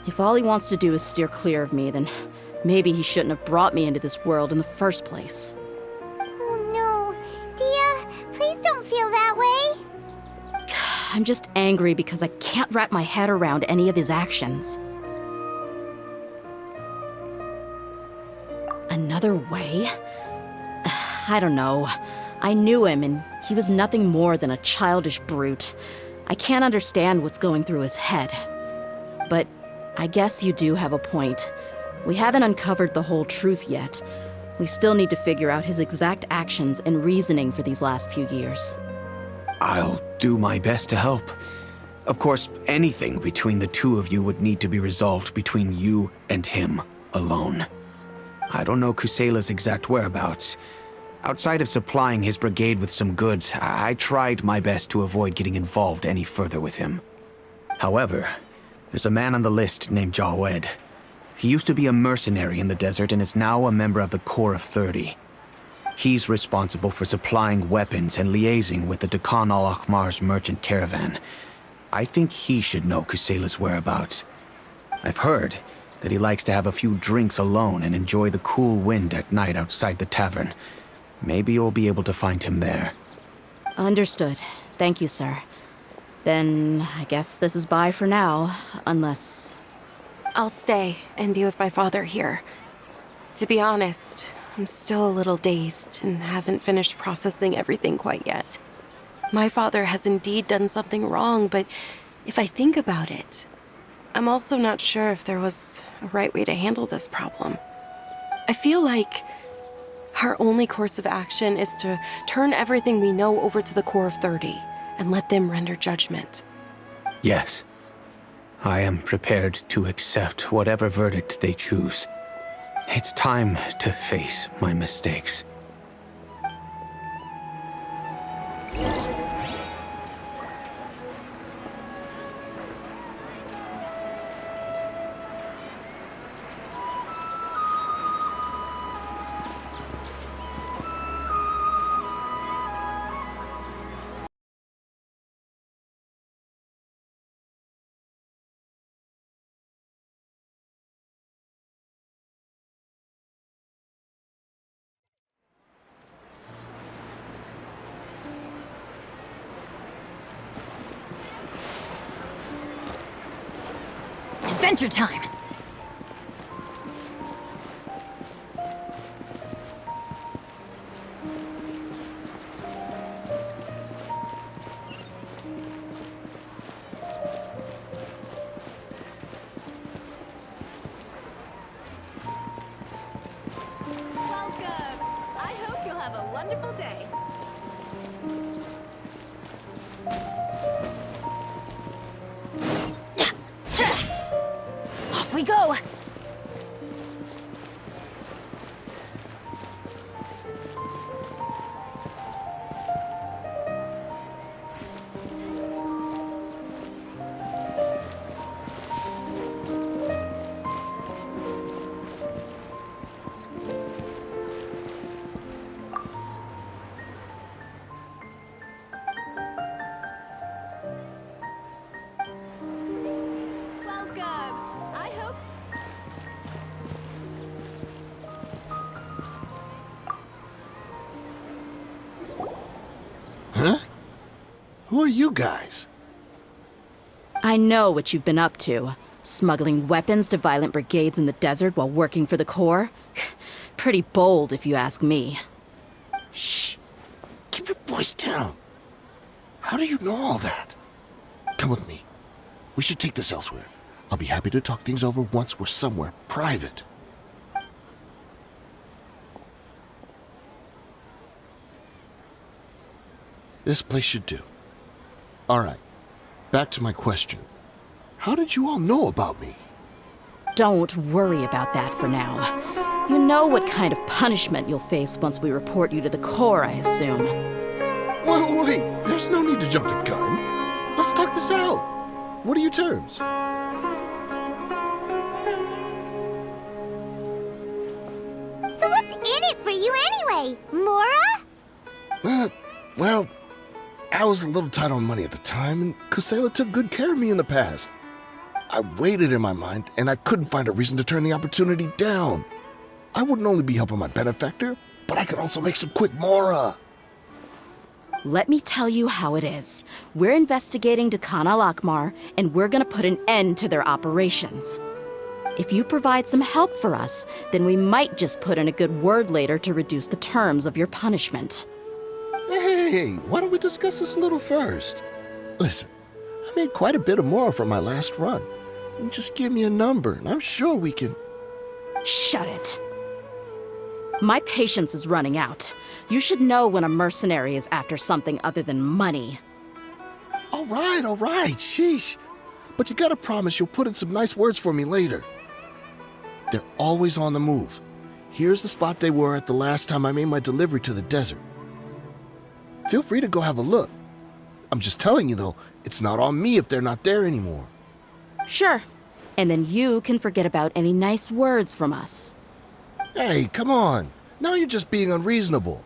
If all he wants to do is steer clear of me, then maybe he shouldn't have brought me into this world in the first place. Oh no. Dia, please don't feel that way. I'm just angry because I can't wrap my head around any of his actions. Another way? I don't know. I knew him, and he was nothing more than a childish brute. I can't understand what's going through his head. But I guess you do have a point. We haven't uncovered the whole truth yet. We still need to figure out his exact actions and reasoning for these last few years. I'll do my best to help. Of course, anything between the two of you would need to be resolved between you and him alone. I don't know Kusela's exact whereabouts. Outside of supplying his brigade with some goods, I tried my best to avoid getting involved any further with him. However, there's a man on the list named Jawed. He used to be a mercenary in the desert and is now a member of the Corps of 30. He's responsible for supplying weapons and liaising with the Dekan al-Akhmar's merchant caravan. I think he should know Kusela's whereabouts. I've heard that he likes to have a few drinks alone and enjoy the cool wind at night outside the tavern. Maybe you'll be able to find him there. Understood. Thank you, sir. Then I guess this is bye for now, unless... I'll stay and be with my father here. To be honest, I'm still a little dazed and haven't finished processing everything quite yet. My father has indeed done something wrong, but if I think about it, I'm also not sure if there was a right way to handle this problem. I feel like our only course of action is to turn everything we know over to the core of 30 and let them render judgment. Yes. I am prepared to accept whatever verdict they choose. It's time to face my mistakes. Adventure time! Welcome! I hope you'll have a wonderful day. Off we go! Welcome! I hope... Huh? Who are you guys? I know what you've been up to. Smuggling weapons to violent brigades in the desert while working for the Corps? Pretty bold, if you ask me. Shh! Keep your voice down. How do you know all that? Come with me. We should take this elsewhere. I'll be happy to talk things over once we're somewhere private. This place should do. All right. Back to my question. How did you all know about me? Don't worry about that for now. You know what kind of punishment you'll face once we report you to the Corps, I assume. Wait. There's no need to jump the gun. Let's talk this out. What are your terms? So what's in it for you anyway, Mora? Well, I was a little tight on money at the time, and Kusela took good care of me in the past. I weighed it in my mind, and I couldn't find a reason to turn the opportunity down. I wouldn't only be helping my benefactor, but I could also make some quick Mora. Let me tell you how it is. We're investigating Khan al-Akmar, and we're gonna put an end to their operations. If you provide some help for us, then we might just put in a good word later to reduce the terms of your punishment. Hey, why don't we discuss this a little first? Listen, I made quite a bit of Mora from my last run. Just give me a number, and I'm sure we can... Shut it. My patience is running out. You should know when a mercenary is after something other than money. All right, sheesh. But you gotta promise you'll put in some nice words for me later. They're always on the move. Here's the spot they were at the last time I made my delivery to the desert. Feel free to go have a look. I'm just telling you, though, it's not on me if they're not there anymore. Sure. And then you can forget about any nice words from us. Hey, come on. Now you're just being unreasonable.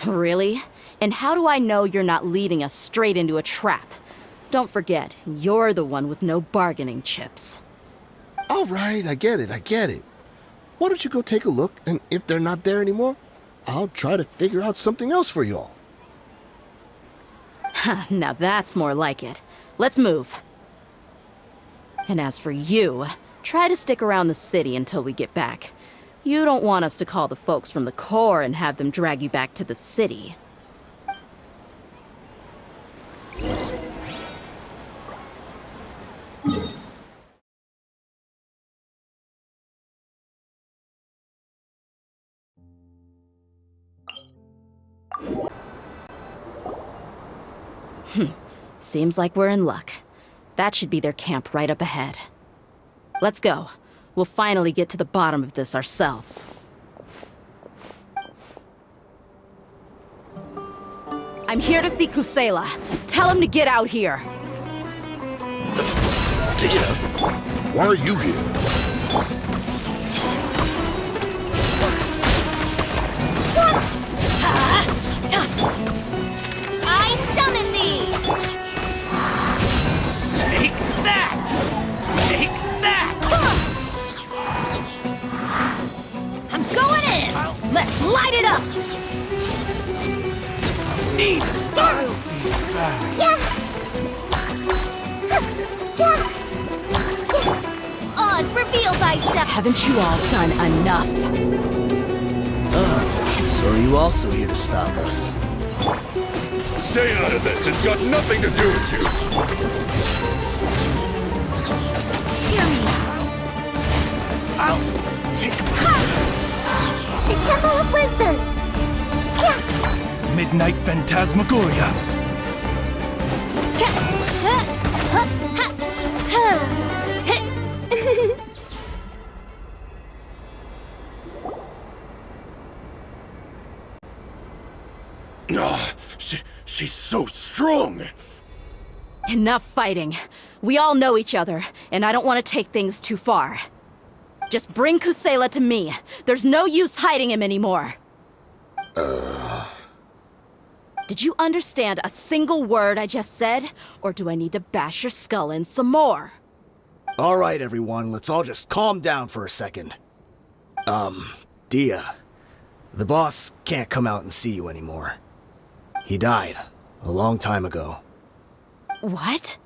Really? And how do I know you're not leading us straight into a trap? Don't forget, you're the one with no bargaining chips. All right, I get it. Why don't you go take a look, and if they're not there anymore, I'll try to figure out something else for y'all. Now that's more like it. Let's move. And as for you, try to stick around the city until we get back. You don't want us to call the folks from the Corps and have them drag you back to the city. Seems like we're in luck. That should be their camp right up ahead. Let's go. We'll finally get to the bottom of this ourselves. I'm here to see Kusela. Tell him to get out here. Tia, why are you here? I summon thee! Take that! Take that! I'm going in! Let's light it up! Need Oz, reveal thyself! Haven't you all done enough? So are you also here to stop us? Stay out of this. It's got nothing to do with you. Hear me! I'll take The Temple of Wisdom! Midnight Phantasmagoria. She's so strong. Enough fighting. We all know each other, and I don't want to take things too far. Just bring Kusela to me. There's no use hiding him anymore. Did you understand a single word I just said? Or do I need to bash your skull in some more? All right, everyone, let's all just calm down for a second. Dia, the boss can't come out and see you anymore. He died a long time ago. What?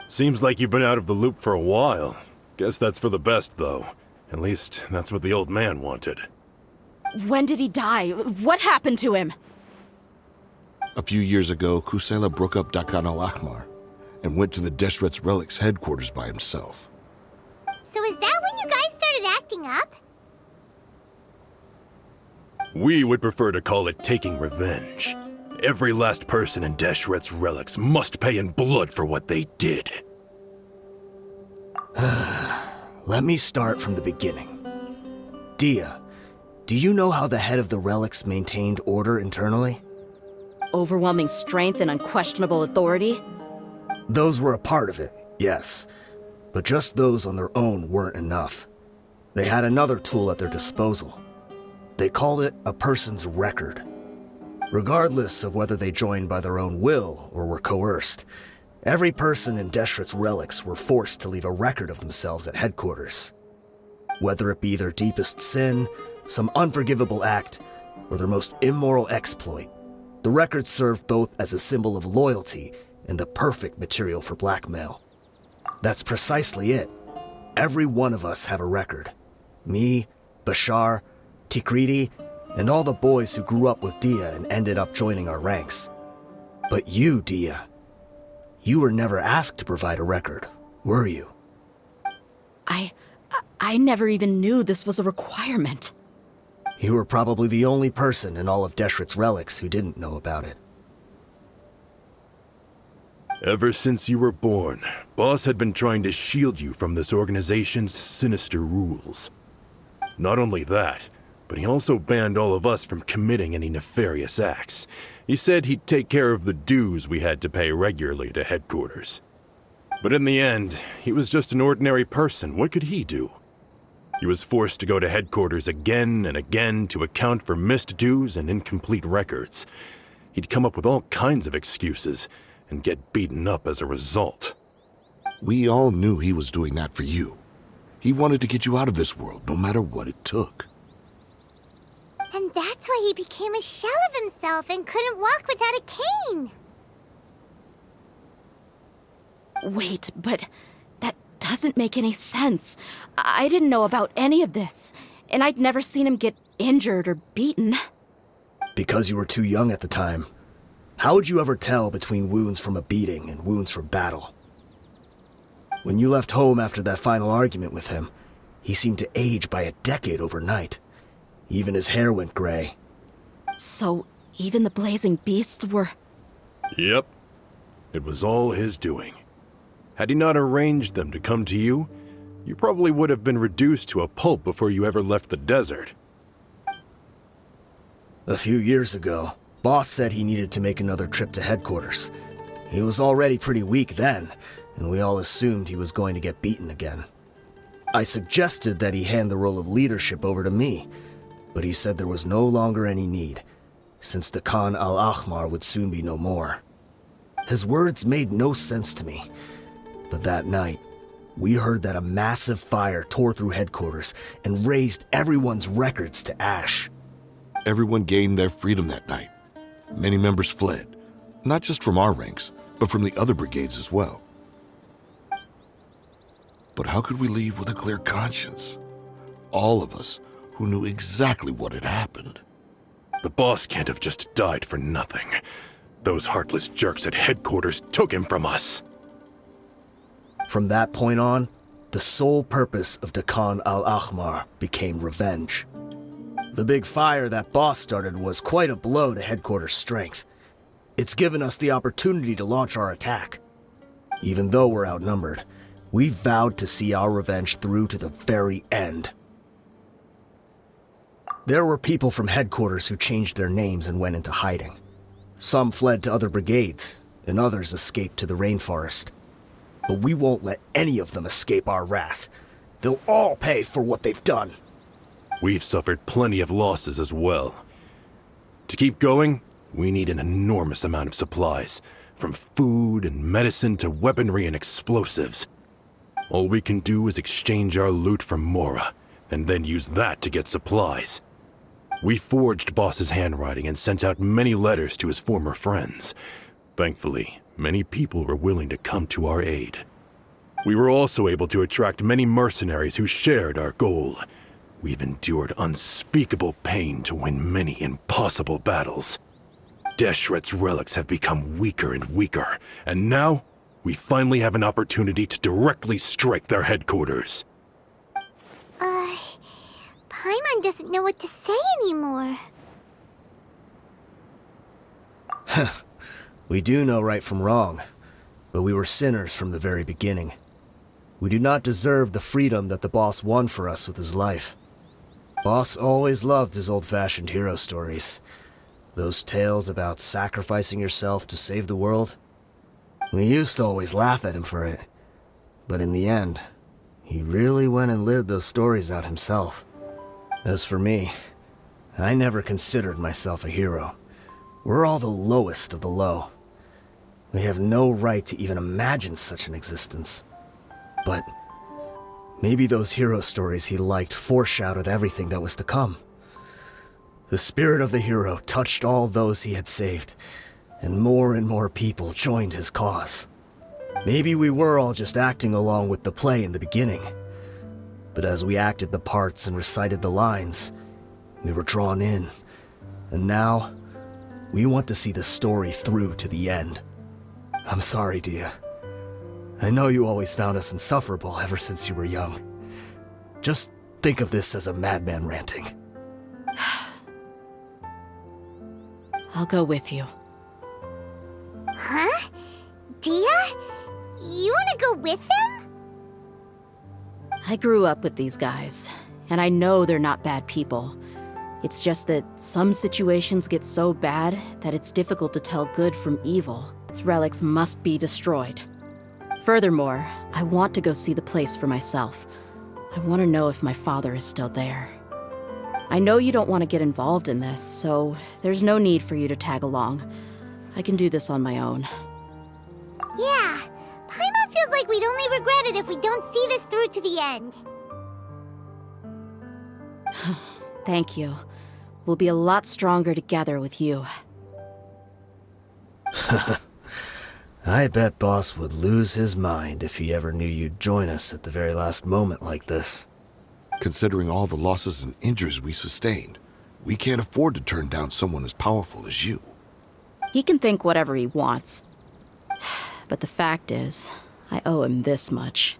Seems like you've been out of the loop for a while. Guess that's for the best, though. At least, that's what the old man wanted. When did he die? What happened to him? A few years ago, Kusela broke up Dakan al-Ahmar and went to the Deshret's Relics headquarters by himself. So is that when you guys started acting up? We would prefer to call it taking revenge. Every last person in Deshret's Relics must pay in blood for what they did. Let me start from the beginning. Dia, do you know how the head of the Relics maintained order internally? Overwhelming strength and unquestionable authority? Those were a part of it, yes. But just those on their own weren't enough. They had another tool at their disposal. They called it a person's record. Regardless of whether they joined by their own will or were coerced, every person in Deshret's Relics were forced to leave a record of themselves at headquarters. Whether it be their deepest sin, some unforgivable act, or their most immoral exploit, the record served both as a symbol of loyalty and the perfect material for blackmail. That's precisely it. Every one of us have a record. Me, Bashar, Tikriti, and all the boys who grew up with Dia and ended up joining our ranks. But you, Dia, you were never asked to provide a record, were you? I never even knew this was a requirement. You were probably the only person in all of Deshret's Relics who didn't know about it. Ever since you were born, Boss had been trying to shield you from this organization's sinister rules. Not only that, but he also banned all of us from committing any nefarious acts. He said he'd take care of the dues we had to pay regularly to headquarters. But in the end, he was just an ordinary person. What could he do? He was forced to go to headquarters again and again to account for missed dues and incomplete records. He'd come up with all kinds of excuses and get beaten up as a result. We all knew he was doing that for you. He wanted to get you out of this world, no matter what it took. And that's why he became a shell of himself and couldn't walk without a cane. Wait, but that doesn't make any sense. I didn't know about any of this, and I'd never seen him get injured or beaten. Because you were too young at the time. How would you ever tell between wounds from a beating and wounds from battle? When you left home after that final argument with him, he seemed to age by a decade overnight. Even his hair went gray. So, even the blazing beasts were... Yep. It was all his doing. Had he not arranged them to come to you, you probably would have been reduced to a pulp before you ever left the desert. A few years ago, Boss said he needed to make another trip to headquarters. He was already pretty weak then, and we all assumed he was going to get beaten again. I suggested that he hand the role of leadership over to me, but he said there was no longer any need, since the Khan al-Ahmar would soon be no more. His words made no sense to me, but that night, we heard that a massive fire tore through headquarters and razed everyone's records to ash. Everyone gained their freedom that night. Many members fled, not just from our ranks, but from the other brigades as well. But how could we leave with a clear conscience? All of us who knew exactly what had happened. The boss can't have just died for nothing. Those heartless jerks at headquarters took him from us. From that point on, the sole purpose of the Khan al-Ahmar became revenge. The big fire that Boss started was quite a blow to headquarters' strength. It's given us the opportunity to launch our attack. Even though we're outnumbered, we vowed to see our revenge through to the very end. There were people from headquarters who changed their names and went into hiding. Some fled to other brigades, and others escaped to the rainforest. But we won't let any of them escape our wrath. They'll all pay for what they've done. We've suffered plenty of losses as well. To keep going, we need an enormous amount of supplies, from food and medicine to weaponry and explosives. All we can do is exchange our loot from Mora, and then use that to get supplies. We forged Boss's handwriting and sent out many letters to his former friends. Thankfully, many people were willing to come to our aid. We were also able to attract many mercenaries who shared our goal. We've endured unspeakable pain to win many impossible battles. Deshret's relics have become weaker and weaker, and now we finally have an opportunity to directly strike their headquarters. Paimon doesn't know what to say anymore. We do know right from wrong, but we were sinners from the very beginning. We do not deserve the freedom that the boss won for us with his life. Boss always loved his old-fashioned hero stories. Those tales about sacrificing yourself to save the world. We used to always laugh at him for it, but in the end, he really went and lived those stories out himself. As for me, I never considered myself a hero. We're all the lowest of the low. We have no right to even imagine such an existence. But maybe those hero stories he liked foreshadowed everything that was to come. The spirit of the hero touched all those he had saved, and more people joined his cause. Maybe we were all just acting along with the play in the beginning. But as we acted the parts and recited the lines, we were drawn in. And now, we want to see the story through to the end. I'm sorry, Dia. I know you always found us insufferable ever since you were young. Just think of this as a madman ranting. I'll go with you. Huh? Dia? You wanna go with them? I grew up with these guys, and I know they're not bad people. It's just that some situations get so bad that it's difficult to tell good from evil. Its relics must be destroyed. Furthermore, I want to go see the place for myself. I want to know if my father is still there. I know you don't want to get involved in this, so there's no need for you to tag along. I can do this on my own. Yeah, Paimon feels like we'd only regret it if we don't see this through to the end. Thank you. We'll be a lot stronger together with you. I bet Boss would lose his mind if he ever knew you'd join us at the very last moment like this. Considering all the losses and injuries we sustained, we can't afford to turn down someone as powerful as you. He can think whatever he wants. But the fact is, I owe him this much.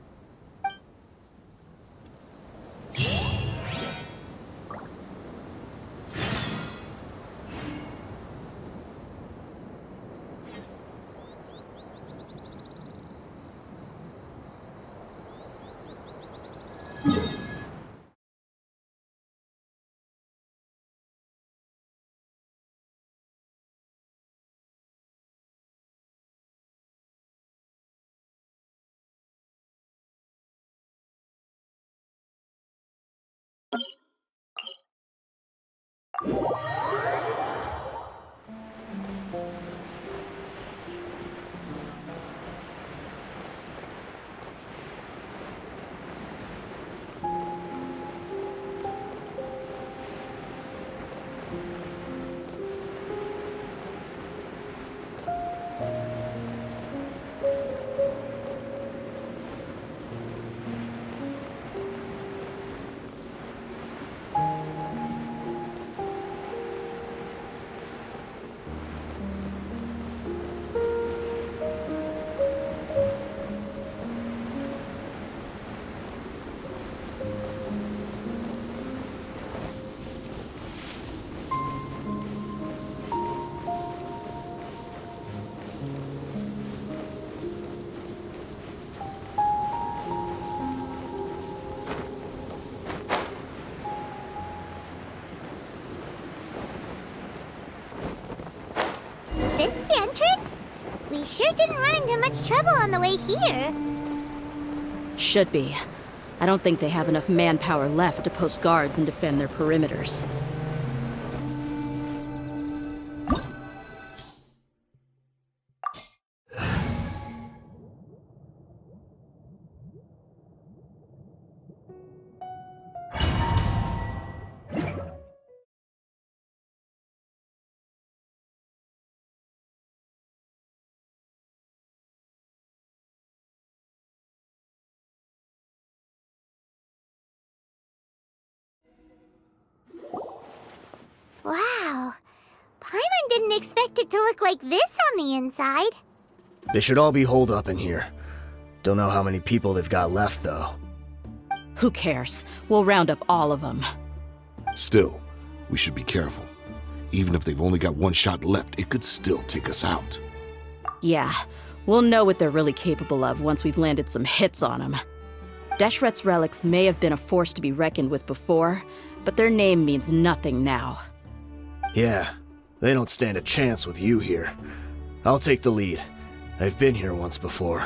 Is this the entrance? We sure didn't run into much trouble on the way here. Should be. I don't think they have enough manpower left to post guards and defend their perimeters. Wow. Paimon didn't expect it to look like this on the inside. They should all be holed up in here. Don't know how many people they've got left, though. Who cares? We'll round up all of them. Still, we should be careful. Even if they've only got one shot left, it could still take us out. Yeah, we'll know what they're really capable of once we've landed some hits on them. Deshret's relics may have been a force to be reckoned with before, but their name means nothing now. Yeah, they don't stand a chance with you here. I'll take the lead. I've been here once before.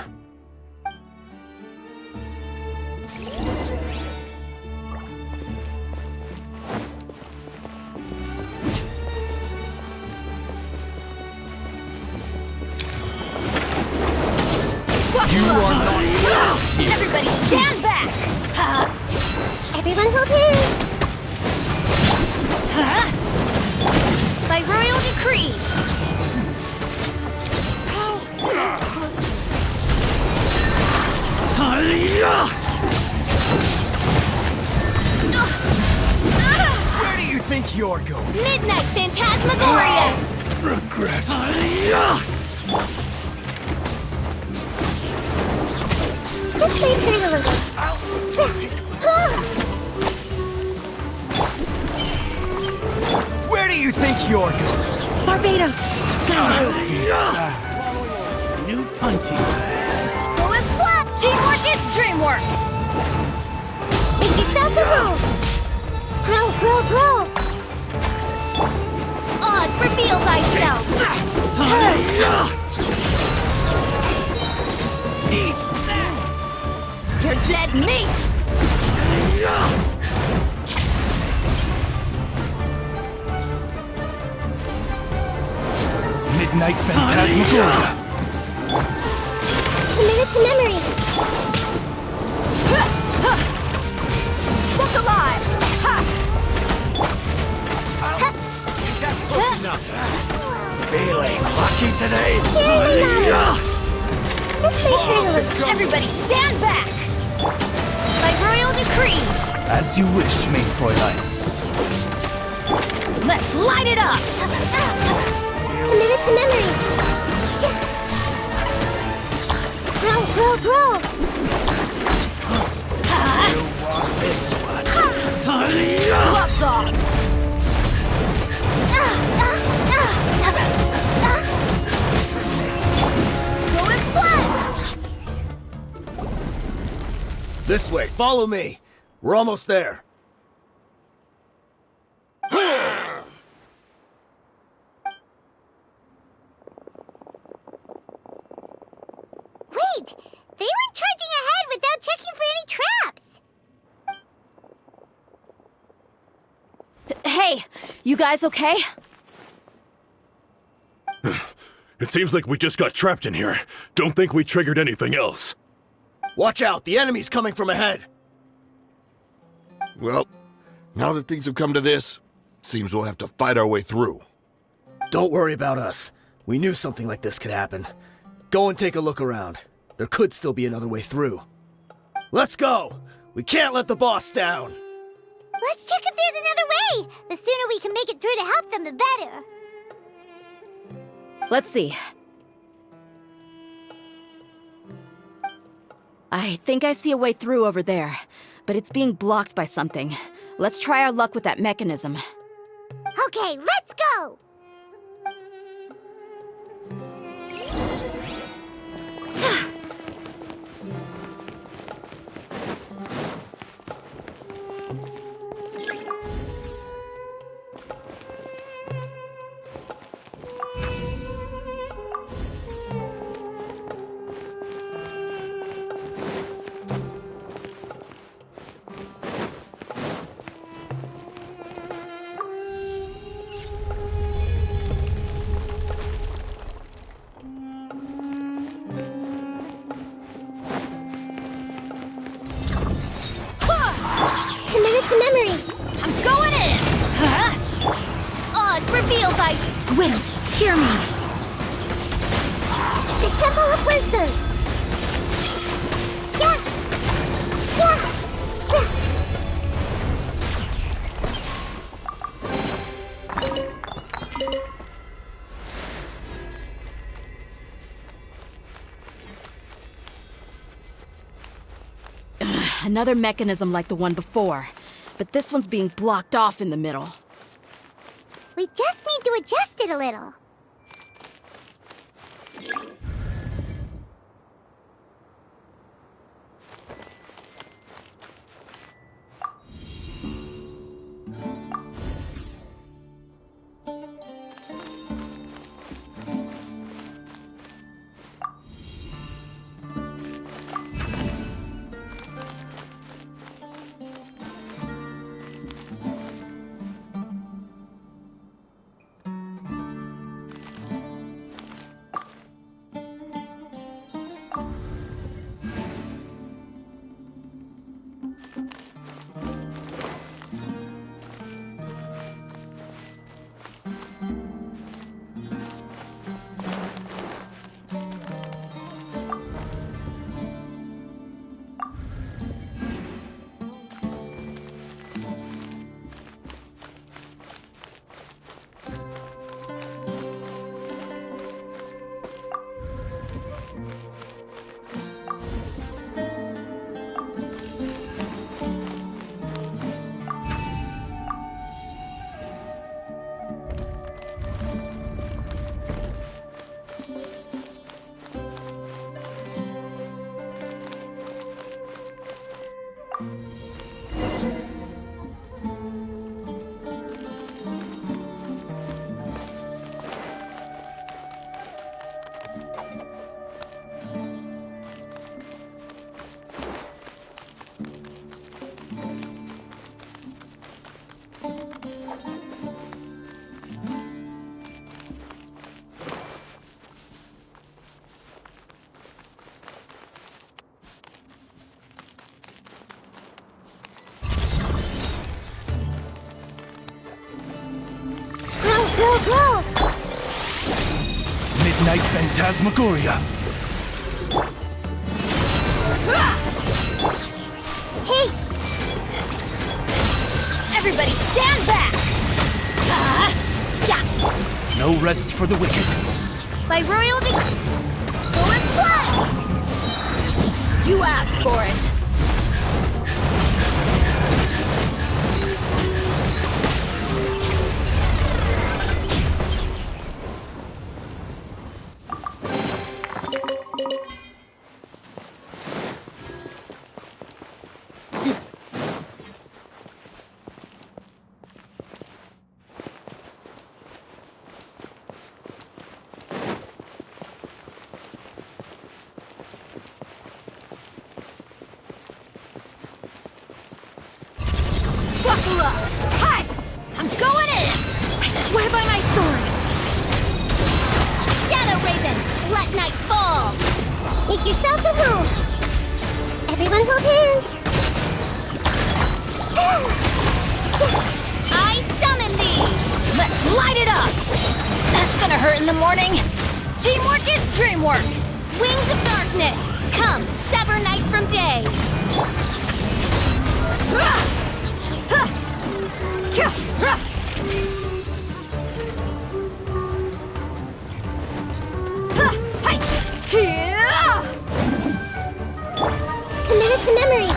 You are not. Everybody stand back! Everyone hold hands. By royal decree! Where do you think you're going? Midnight Phantasmagoria! Regret. This may hurt a little. Where do you think you're going? Barbados! Guys! New punching. Go and splat! Teamwork is dreamwork! Make yourselves a room. Grow, grow, grow. Oz, reveal thyself! You're dead meat! Midnight Phantasmagoria. Commit it to memory. Look alive! That's close enough. Feeling lucky today? Cheerily, Mama. This may hurt a little. Everybody stand back! By royal decree! As you wish, main Fräulein. Let's light it up! Commit it to memory. Grow, grow, grow. You want this one? Gloves off! Go and splat! This way, follow me. We're almost there. Wait! They went charging ahead without checking for any traps! Hey, You guys okay? It seems like we just got trapped in here. Don't think we triggered anything else. Watch out, the enemy's coming from ahead! Well, now that things have come to this, seems we'll have to fight our way through. Don't worry about us. We knew something like this could happen. Go and take a look around. There could still be another way through. Let's go! We can't let the boss down! Let's check if there's another way! The sooner we can make it through to help them, the better. Let's see. I think I see a way through over there, but it's being blocked by something. Let's try our luck with that mechanism. Okay, let's go! Wait, hear me. The Temple of Wisdom. Yeah. Another mechanism like the one before, but this one's being blocked off in the middle. We just need to adjust it a little. Roll! Midnight Phantasmagoria. Hey! Everybody stand back! Yeah! No rest for the wicked. By royal Forest fly! You asked for it! Buckle up! Hi! I'm going in! I swear by my sword! Shadow Raven, let night fall! Make yourselves at home! Everyone hold hands! I summon thee! Let's light it up! That's gonna hurt in the morning! Teamwork is dreamwork! Wings of darkness, come, sever night from day! Committed to memory!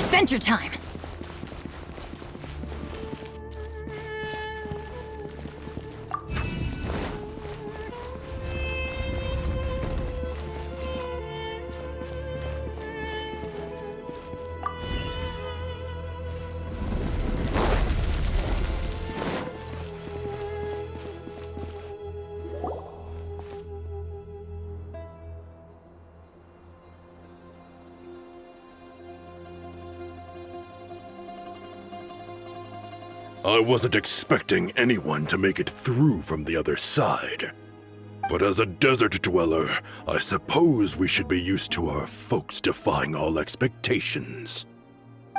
Adventure time! I wasn't expecting anyone to make it through from the other side. But as a desert dweller, I suppose we should be used to our folks defying all expectations.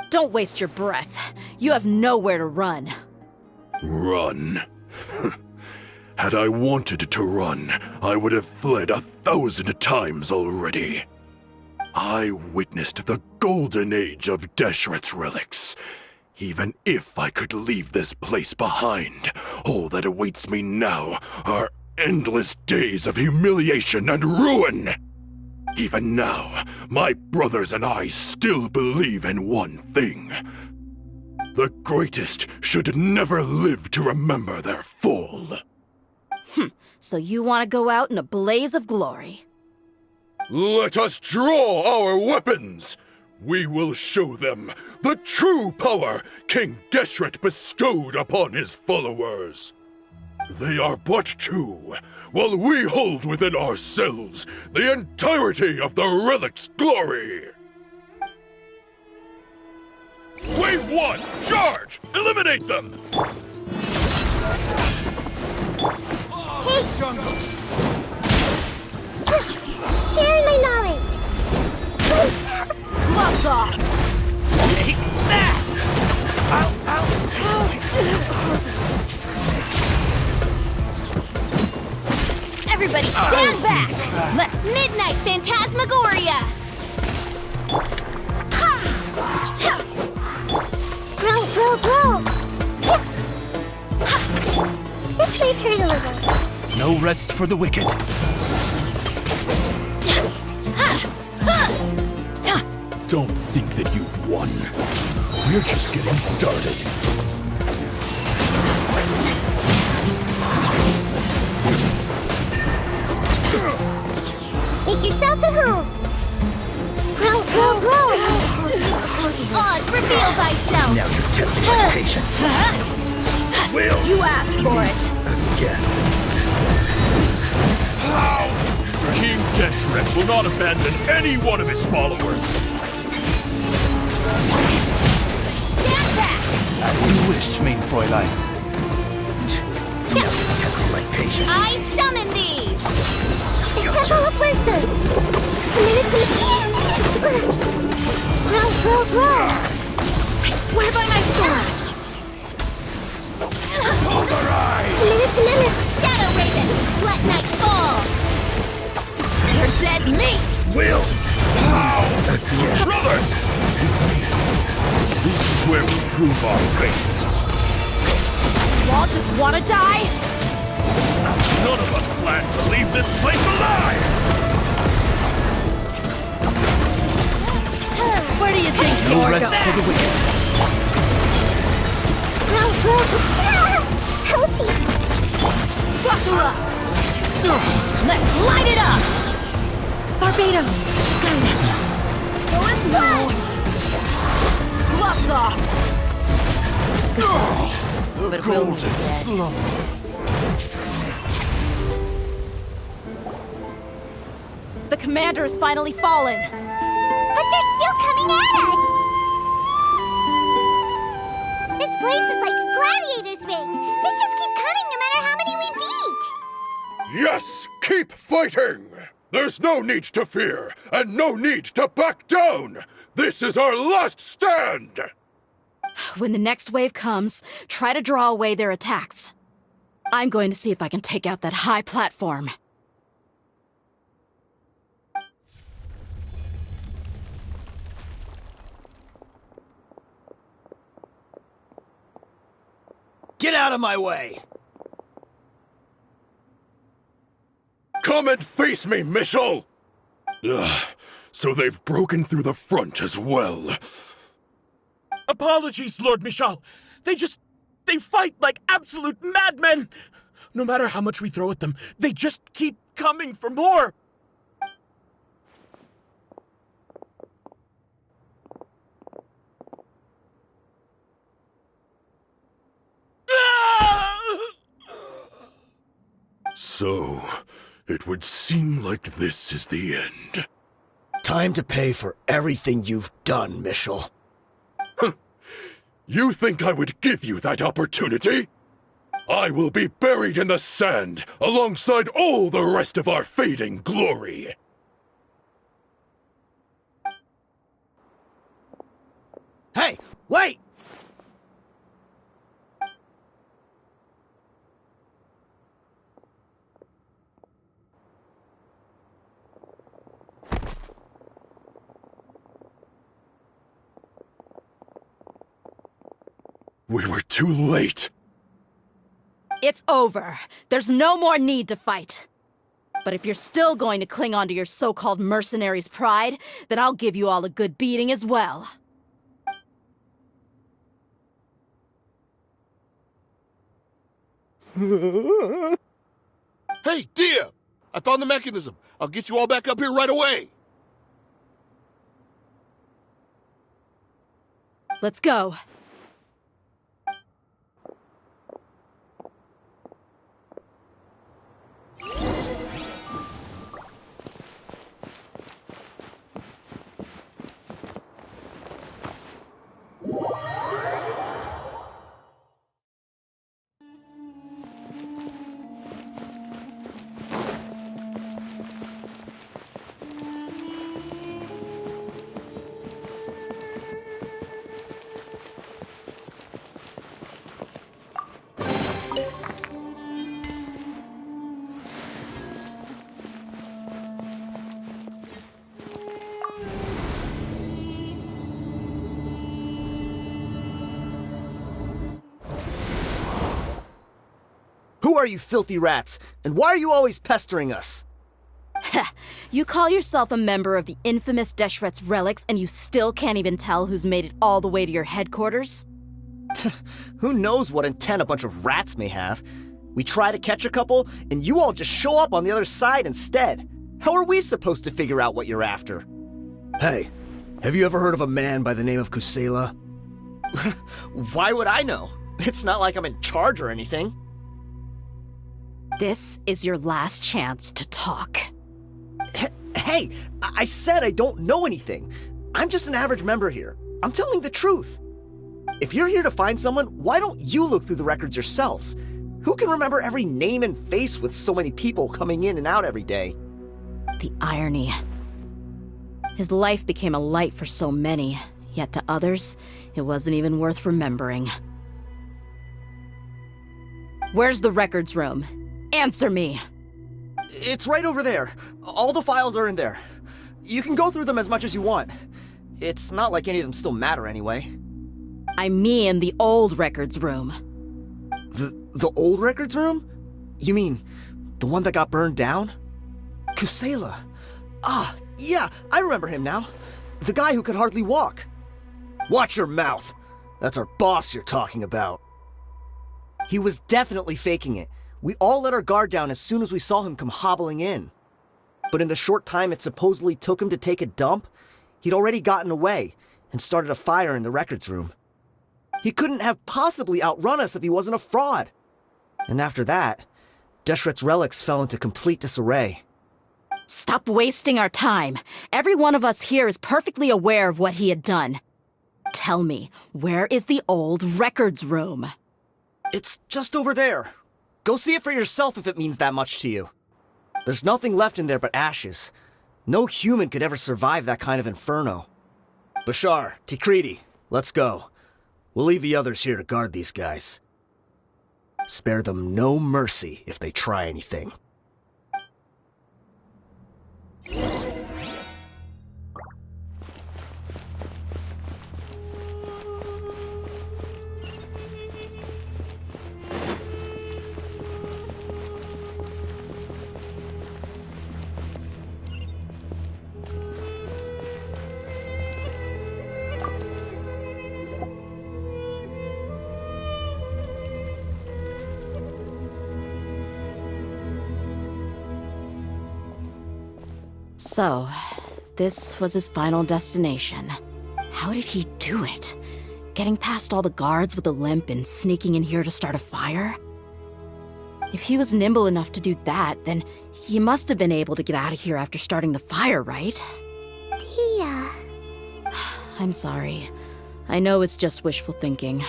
Don't waste your breath. You have nowhere to run. Run? Had I wanted to run, I would have fled 1,000 times already. I witnessed the golden age of Deshret's relics. Even if I could leave this place behind, all that awaits me now are endless days of humiliation and ruin. Even now, my brothers and I still believe in one thing. The greatest should never live to remember their fall. So you want to go out in a blaze of glory? Let us draw our weapons! We will show them the true power King Deshret bestowed upon his followers. They are but two, while we hold within ourselves the entirety of the relic's glory. Wave 1, charge! Eliminate them! Sharing my knowledge! Gloves off! Take that! Everybody stand back! Let Midnight Phantasmagoria! Grow! This might hurt a little. No rest for the wicked. Don't think that you've won. We're just getting started. Make yourselves at home. Grow! Oz, reveal thyself. Now you're testing my patience. Will You asked for it. again. King Deshret will not abandon any one of his followers. Stand back! As you wish, mein Fräulein. Now you're testing my patience. I summon thee! The Temple of Wisdom! Committed to... Grow! I swear by my sword! Committed to memory! Shadow Raven, let night fall! You're dead meat! Will Again. Brothers! This is where we prove our faith. You all just want to die? None of us plan to leave this place alive! Where do you think No you're rest for the wicked. Ouchie! Sakura! Let's light it up! Barbados, guide us. Going slow! Gloves off! The golden slumber. The commander has finally fallen. But they're still coming at us! This place is like a gladiator's ring. They just keep coming no matter how many we beat! Yes, keep fighting! There's no need to fear, and no need to back down! This is our last stand! When the next wave comes, try to draw away their attacks. I'm going to see if I can take out that high platform. Get out of my way! Come and face me, Michel! Ugh, so they've broken through the front as well. Apologies, Lord Michel. They fight like absolute madmen. No matter how much we throw at them, they just keep coming for more. So, it would seem like this is the end. Time to pay for everything you've done, Michel. You think I would give you that opportunity? I will be buried in the sand alongside all the rest of our fading glory. Hey, wait! We were too late. It's over. There's no more need to fight. But if you're still going to cling on to your so-called mercenary's pride, then I'll give you all a good beating as well. Hey, dear! I found the mechanism. I'll get you all back up here right away. Let's go. Who are you filthy rats? And why are you always pestering us? You call yourself a member of the infamous Deshret's relics and you still can't even tell who's made it all the way to your headquarters? Who knows what intent a bunch of rats may have? We try to catch a couple, and you all just show up on the other side instead. How are we supposed to figure out what you're after? Hey, have you ever heard of a man by the name of Kusela? Why would I know? It's not like I'm in charge or anything. This is your last chance to talk. Hey, I said I don't know anything. I'm just an average member here. I'm telling the truth. If you're here to find someone, why don't you look through the records yourselves? Who can remember every name and face with so many people coming in and out every day? The irony. His life became a light for so many, yet to others, it wasn't even worth remembering. Where's the records room? Answer me! It's right over there. All the files are in there. You can go through them as much as you want. It's not like any of them still matter anyway. I mean the old records room. The old records room? You mean the one that got burned down? Kusela. Ah, yeah, I remember him now. The guy who could hardly walk. Watch your mouth. That's our boss you're talking about. He was definitely faking it. We all let our guard down as soon as we saw him come hobbling in. But in the short time it supposedly took him to take a dump, he'd already gotten away and started a fire in the records room. He couldn't have possibly outrun us if he wasn't a fraud. And after that, Deshret's relics fell into complete disarray. Stop wasting our time. Every one of us here is perfectly aware of what he had done. Tell me, where is the old records room? It's just over there. Go see it for yourself if it means that much to you. There's nothing left in there but ashes. No human could ever survive that kind of inferno. Bashar, Tikriti, let's go. We'll leave the others here to guard these guys. Spare them no mercy if they try anything. So, this was his final destination. How did he do it? Getting past all the guards with a limp and sneaking in here to start a fire? If he was nimble enough to do that, then he must have been able to get out of here after starting the fire, right? Tia. I'm sorry. I know it's just wishful thinking.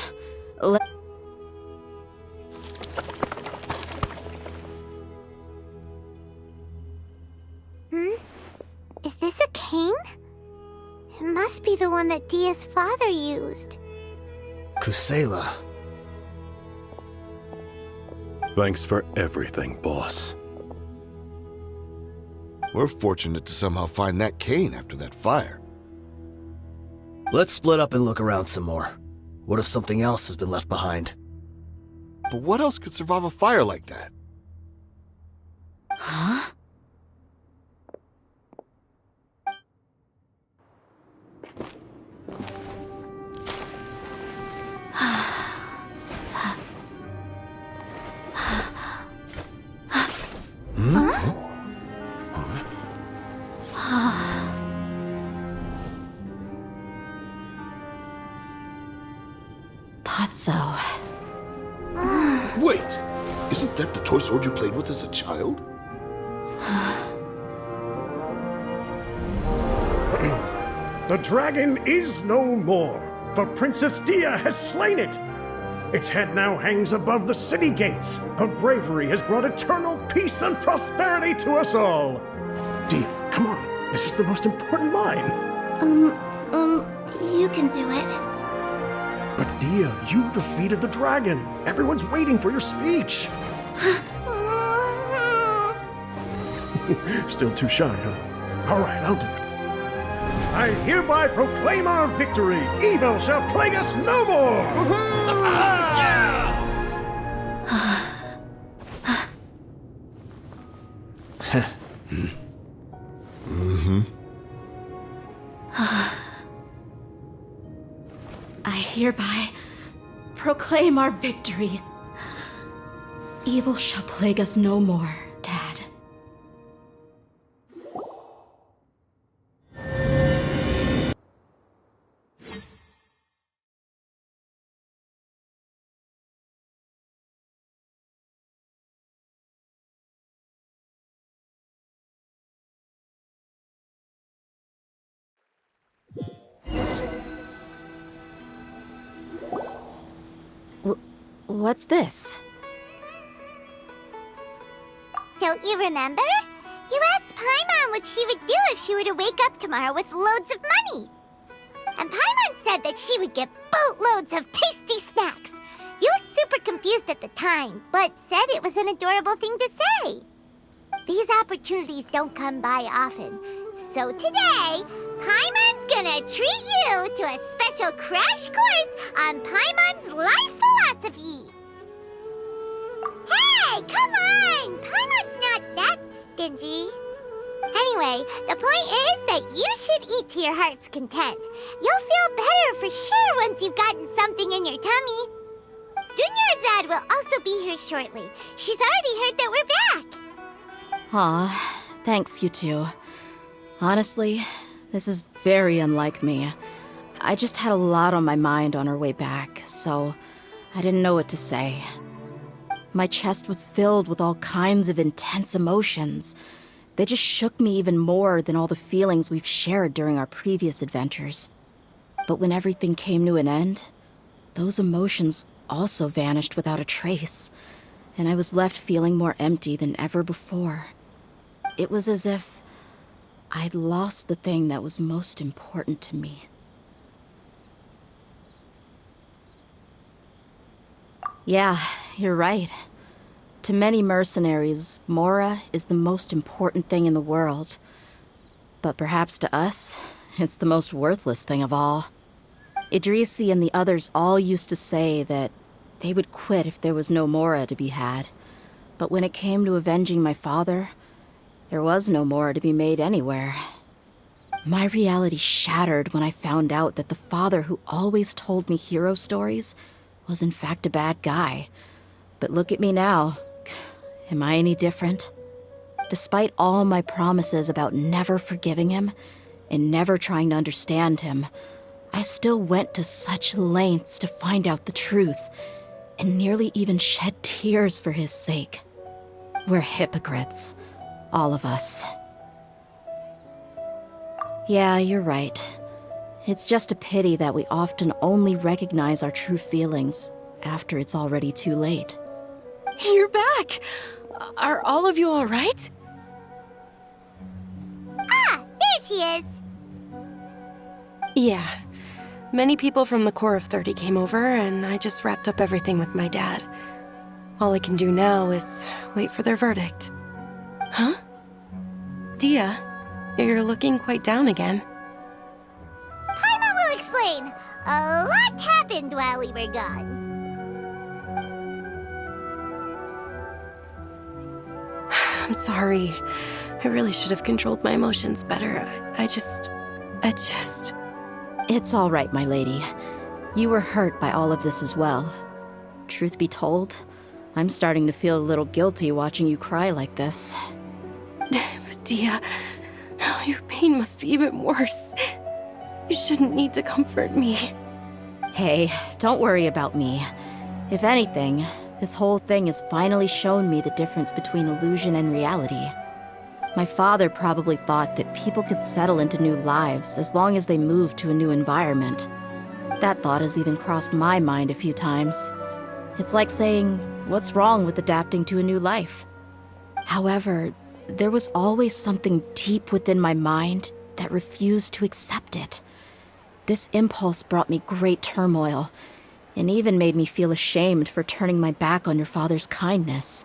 Is this a cane? It must be the one that Dia's father used. Kusela. Thanks for everything, boss. We're fortunate to somehow find that cane after that fire. Let's split up and look around some more. What if something else has been left behind? But what else could survive a fire like that? Huh? So. Wait! Isn't that the toy sword you played with as a child? The dragon is no more, for Princess Dia has slain it. Its head now hangs above the city gates. Her bravery has brought eternal peace and prosperity to us all. Dia, come on. This is the most important line. You can do it. But Dia, you defeated the dragon. Everyone's waiting for your speech. Still too shy, huh? All right, I'll do it. I hereby proclaim our victory. Evil shall plague us no more. I hereby proclaim our victory. Evil shall plague us no more, Dad. What's this? Don't you remember? You asked Paimon what she would do if she were to wake up tomorrow with loads of money. And Paimon said that she would get boatloads of tasty snacks. You looked super confused at the time, but said it was an adorable thing to say. These opportunities don't come by often. So today, Paimon's gonna treat you to a special crash course on Paimon's life philosophy. Hey, come on! Paimon's not that stingy. Anyway, the point is that you should eat to your heart's content. You'll feel better for sure once you've gotten something in your tummy. Dunyarzad will also be here shortly. She's already heard that we're back. Aw, thanks, you two. Honestly, this is very unlike me. I just had a lot on my mind on our way back, so I didn't know what to say. My chest was filled with all kinds of intense emotions. They just shook me even more than all the feelings we've shared during our previous adventures. But when everything came to an end, those emotions also vanished without a trace, and I was left feeling more empty than ever before. It was as if I'd lost the thing that was most important to me. Yeah, you're right. To many mercenaries, Mora is the most important thing in the world. But perhaps to us, it's the most worthless thing of all. Idrisi and the others all used to say that they would quit if there was no Mora to be had. But when it came to avenging my father, there was no Mora to be made anywhere. My reality shattered when I found out that the father who always told me hero stories was in fact a bad guy. But look at me now. Am I any different? Despite all my promises about never forgiving him and never trying to understand him, I still went to such lengths to find out the truth and nearly even shed tears for his sake. We're hypocrites, all of us. Yeah, you're right. It's just a pity that we often only recognize our true feelings after it's already too late. You're back! Are all of you all right? Ah, there she is. Yeah. Many people from the core of 30 came over, and I just wrapped up everything with my dad. All I can do now is wait for their verdict. Huh? Dia, you're looking quite down again. Paimon will explain. A lot happened while we were gone. I'm sorry. I really should have controlled my emotions better. I just... It's all right, my lady. You were hurt by all of this as well. Truth be told, I'm starting to feel a little guilty watching you cry like this. But Dia, your pain must be even worse. You shouldn't need to comfort me. Hey, don't worry about me. If anything, this whole thing has finally shown me the difference between illusion and reality. My father probably thought that people could settle into new lives as long as they moved to a new environment. That thought has even crossed my mind a few times. It's like saying, what's wrong with adapting to a new life? However, there was always something deep within my mind that refused to accept it. This impulse brought me great turmoil, and even made me feel ashamed for turning my back on your father's kindness.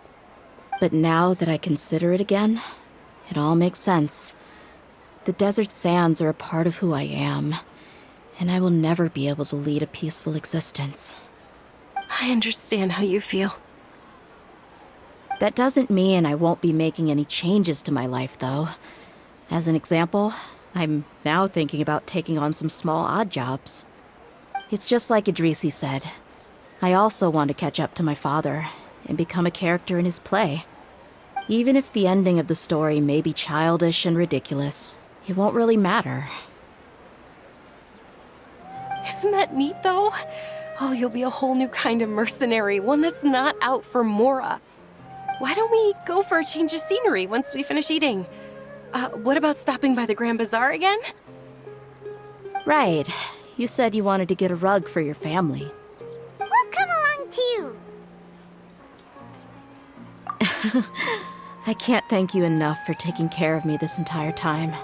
But now that I consider it again, it all makes sense. The desert sands are a part of who I am, and I will never be able to lead a peaceful existence. I understand how you feel. That doesn't mean I won't be making any changes to my life, though. As an example, I'm now thinking about taking on some small odd jobs. It's just like Idrisi said. I also want to catch up to my father and become a character in his play. Even if the ending of the story may be childish and ridiculous, it won't really matter. Isn't that neat, though? Oh, you'll be a whole new kind of mercenary, one that's not out for Mora. Why don't we go for a change of scenery once we finish eating? What about stopping by the Grand Bazaar again? Right. You said you wanted to get a rug for your family. We'll come along too. I can't thank you enough for taking care of me this entire time.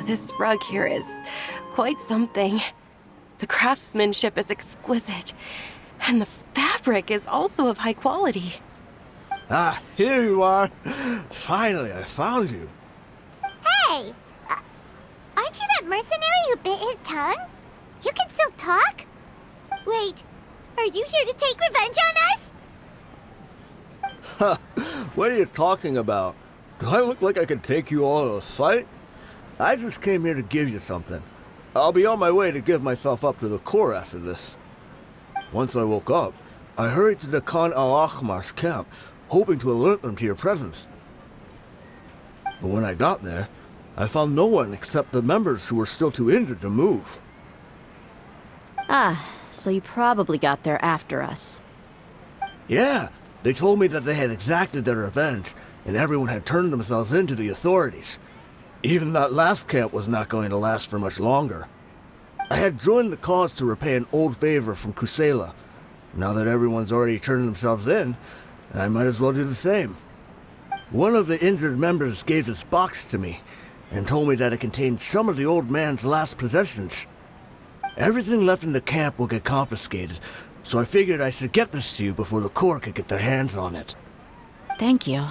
this rug here is quite something. The craftsmanship is exquisite, and the fabric is also of high quality. Ah, here you are. Finally, I found you. Hey! Aren't you that mercenary who bit his tongue? You can still talk? Wait, are you here to take revenge on us? What are you talking about? Do I look like I could take you all in a fight? I just came here to give you something. I'll be on my way to give myself up to the Corps after this. Once I woke up, I hurried to the Khan al-Ahmar's camp, hoping to alert them to your presence. But when I got there, I found no one except the members who were still too injured to move. Ah, so you probably got there after us. Yeah, they told me that they had exacted their revenge, and everyone had turned themselves in to the authorities. Even that last camp was not going to last for much longer. I had joined the cause to repay an old favor from Kusela. Now that everyone's already turned themselves in, I might as well do the same. One of the injured members gave this box to me, and told me that it contained some of the old man's last possessions. Everything left in the camp will get confiscated, so I figured I should get this to you before the Corps could get their hands on it. Thank you.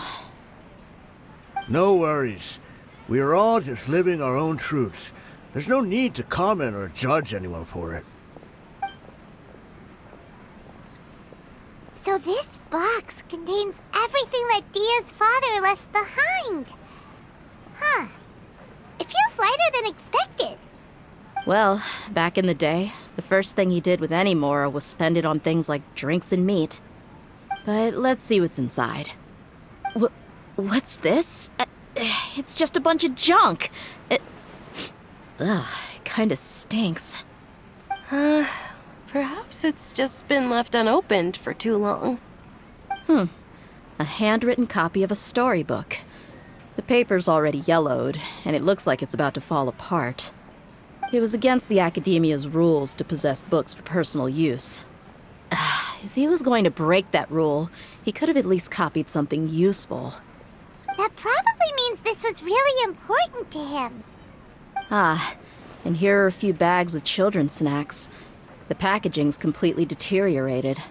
No worries. We are all just living our own truths. There's no need to comment or judge anyone for it. So this box contains everything that Dia's father left behind. Huh. It feels lighter than expected. Well, back in the day, the first thing he did with any Mora was spend it on things like drinks and meat. But let's see what's inside. What's this? It's just a bunch of junk. It kinda stinks. Perhaps it's just been left unopened for too long. A handwritten copy of a storybook. The paper's already yellowed, and it looks like it's about to fall apart. It was against the Academia's rules to possess books for personal use. If he was going to break that rule, he could have at least copied something useful. That probably means this was really important to him. And here are a few bags of children's snacks. The packaging's completely deteriorated.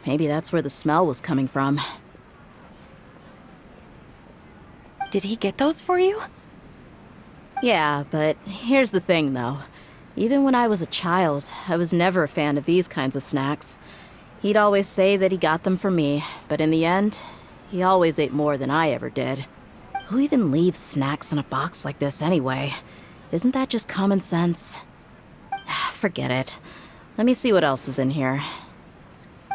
Maybe that's where the smell was coming from. Did he get those for you? Yeah, but here's the thing, though. Even when I was a child, I was never a fan of these kinds of snacks. He'd always say that he got them for me, but in the end, he always ate more than I ever did. Who even leaves snacks in a box like this anyway? Isn't that just common sense? Forget it. Let me see what else is in here.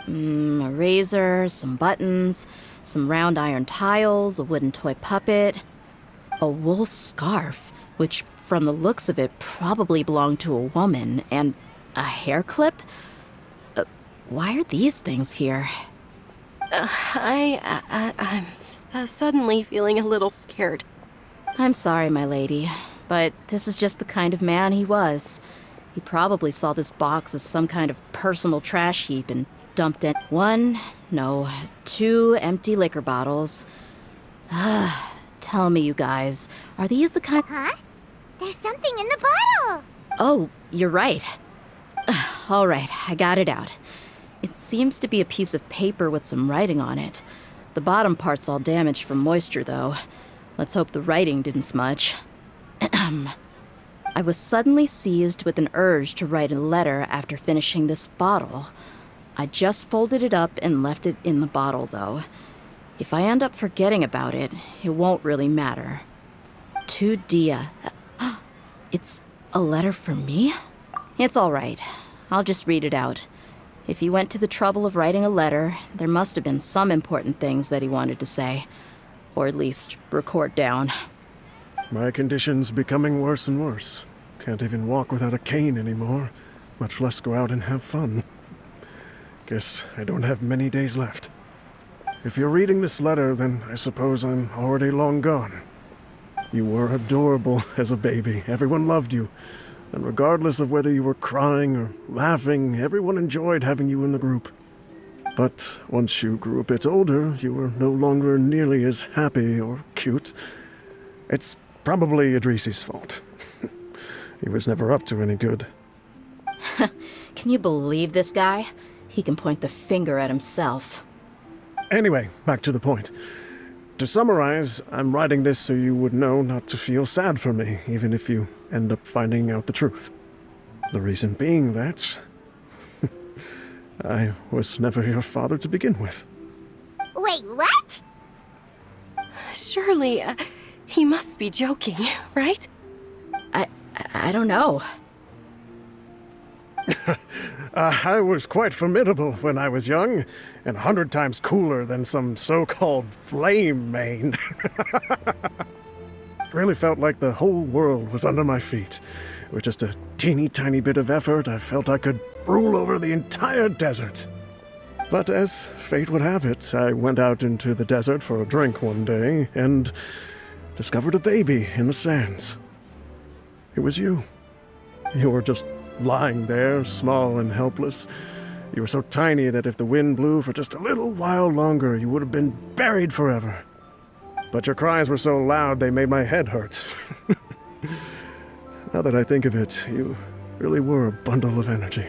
A razor, some buttons, some round iron tiles, a wooden toy puppet, a wool scarf, which from the looks of it probably belonged to a woman, and a hair clip? Why are these things here? I'm suddenly feeling a little scared. I'm sorry, my lady, but this is just the kind of man he was. He probably saw this box as some kind of personal trash heap and dumped in 2 empty liquor bottles. Tell me, you guys, are these the kind— Huh? There's something in the bottle! Oh, you're right. All right, I got it out. It seems to be a piece of paper with some writing on it. The bottom part's all damaged from moisture, though. Let's hope the writing didn't smudge. I was suddenly seized with an urge to write a letter after finishing this bottle. I just folded it up and left it in the bottle, though. If I end up forgetting about it, it won't really matter. To Dia. It's a letter for me? It's all right. I'll just read it out. If he went to the trouble of writing a letter, there must have been some important things that he wanted to say. Or at least record down. My condition's becoming worse and worse. Can't even walk without a cane anymore, much less go out and have fun. Guess I don't have many days left. If you're reading this letter, then I suppose I'm already long gone. You were adorable as a baby. Everyone loved you. And regardless of whether you were crying or laughing, everyone enjoyed having you in the group. But once you grew a bit older, you were no longer nearly as happy or cute. It's probably Idrisi's fault. He was never up to any good. Can you believe this guy? He can point the finger at himself. Anyway, back to the point. To summarize, I'm writing this so you would know not to feel sad for me, even if you end up finding out the truth. The reason being that I was never your father to begin with. Wait, what? Surely, he must be joking, right? I don't know. I was quite formidable when I was young, and 100 times cooler than some so-called flame main. Really felt like the whole world was under my feet. With just a teeny tiny bit of effort, I felt I could rule over the entire desert. But as fate would have it, I went out into the desert for a drink one day and discovered a baby in the sands. It was you. You were just lying there, small and helpless. You were so tiny that if the wind blew for just a little while longer, you would have been buried forever. But your cries were so loud they made my head hurt. Now that I think of it, you really were a bundle of energy.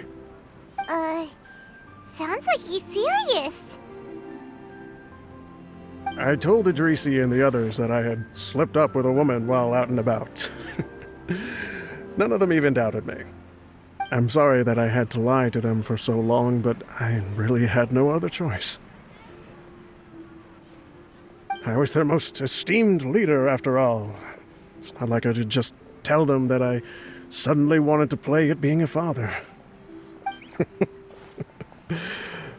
Sounds like he's serious. I told Idrisi and the others that I had slipped up with a woman while out and about. None of them even doubted me. I'm sorry that I had to lie to them for so long, but I really had no other choice. I was their most esteemed leader, after all. It's not like I could just tell them that I suddenly wanted to play at being a father.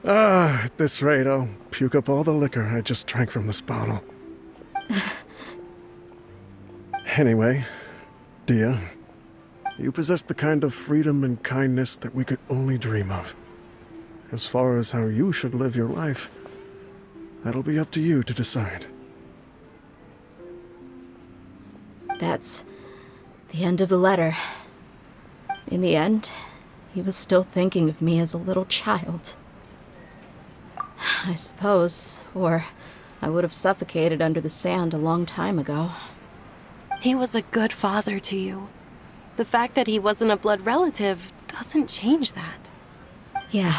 At this rate, I'll puke up all the liquor I just drank from this bottle. Anyway, Dia, you possess the kind of freedom and kindness that we could only dream of. As far as how you should live your life, that'll be up to you to decide. That's the end of the letter. In the end, he was still thinking of me as a little child. I suppose, or I would have suffocated under the sand a long time ago. He was a good father to you. The fact that he wasn't a blood relative doesn't change that. Yeah.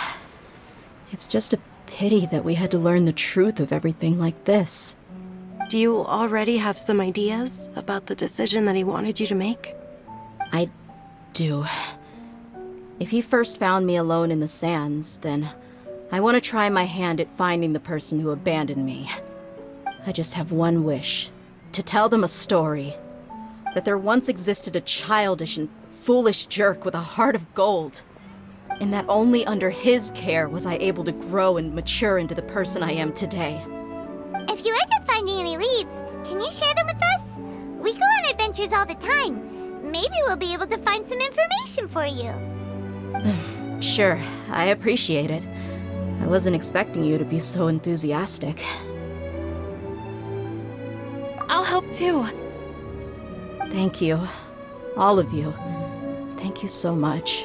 It's just a pity that we had to learn the truth of everything like this. Do you already have some ideas about the decision that he wanted you to make? I do. If he first found me alone in the sands, then I want to try my hand at finding the person who abandoned me. I just have one wish. To tell them a story. That there once existed a childish and foolish jerk with a heart of gold. And that only under his care was I able to grow and mature into the person I am today. If you end up finding any leads, can you share them with us? We go on adventures all the time. Maybe we'll be able to find some information for you. Sure, I appreciate it. I wasn't expecting you to be so enthusiastic. I'll help too. Thank you. All of you. Thank you so much.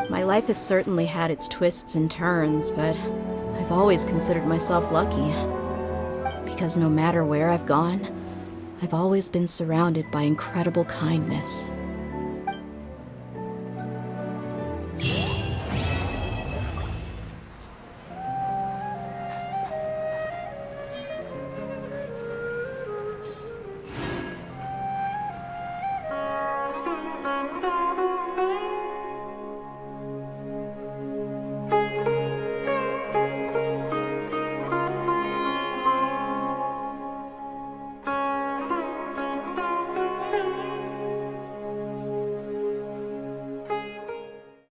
My life has certainly had its twists and turns, but I've always considered myself lucky. Because no matter where I've gone, I've always been surrounded by incredible kindness.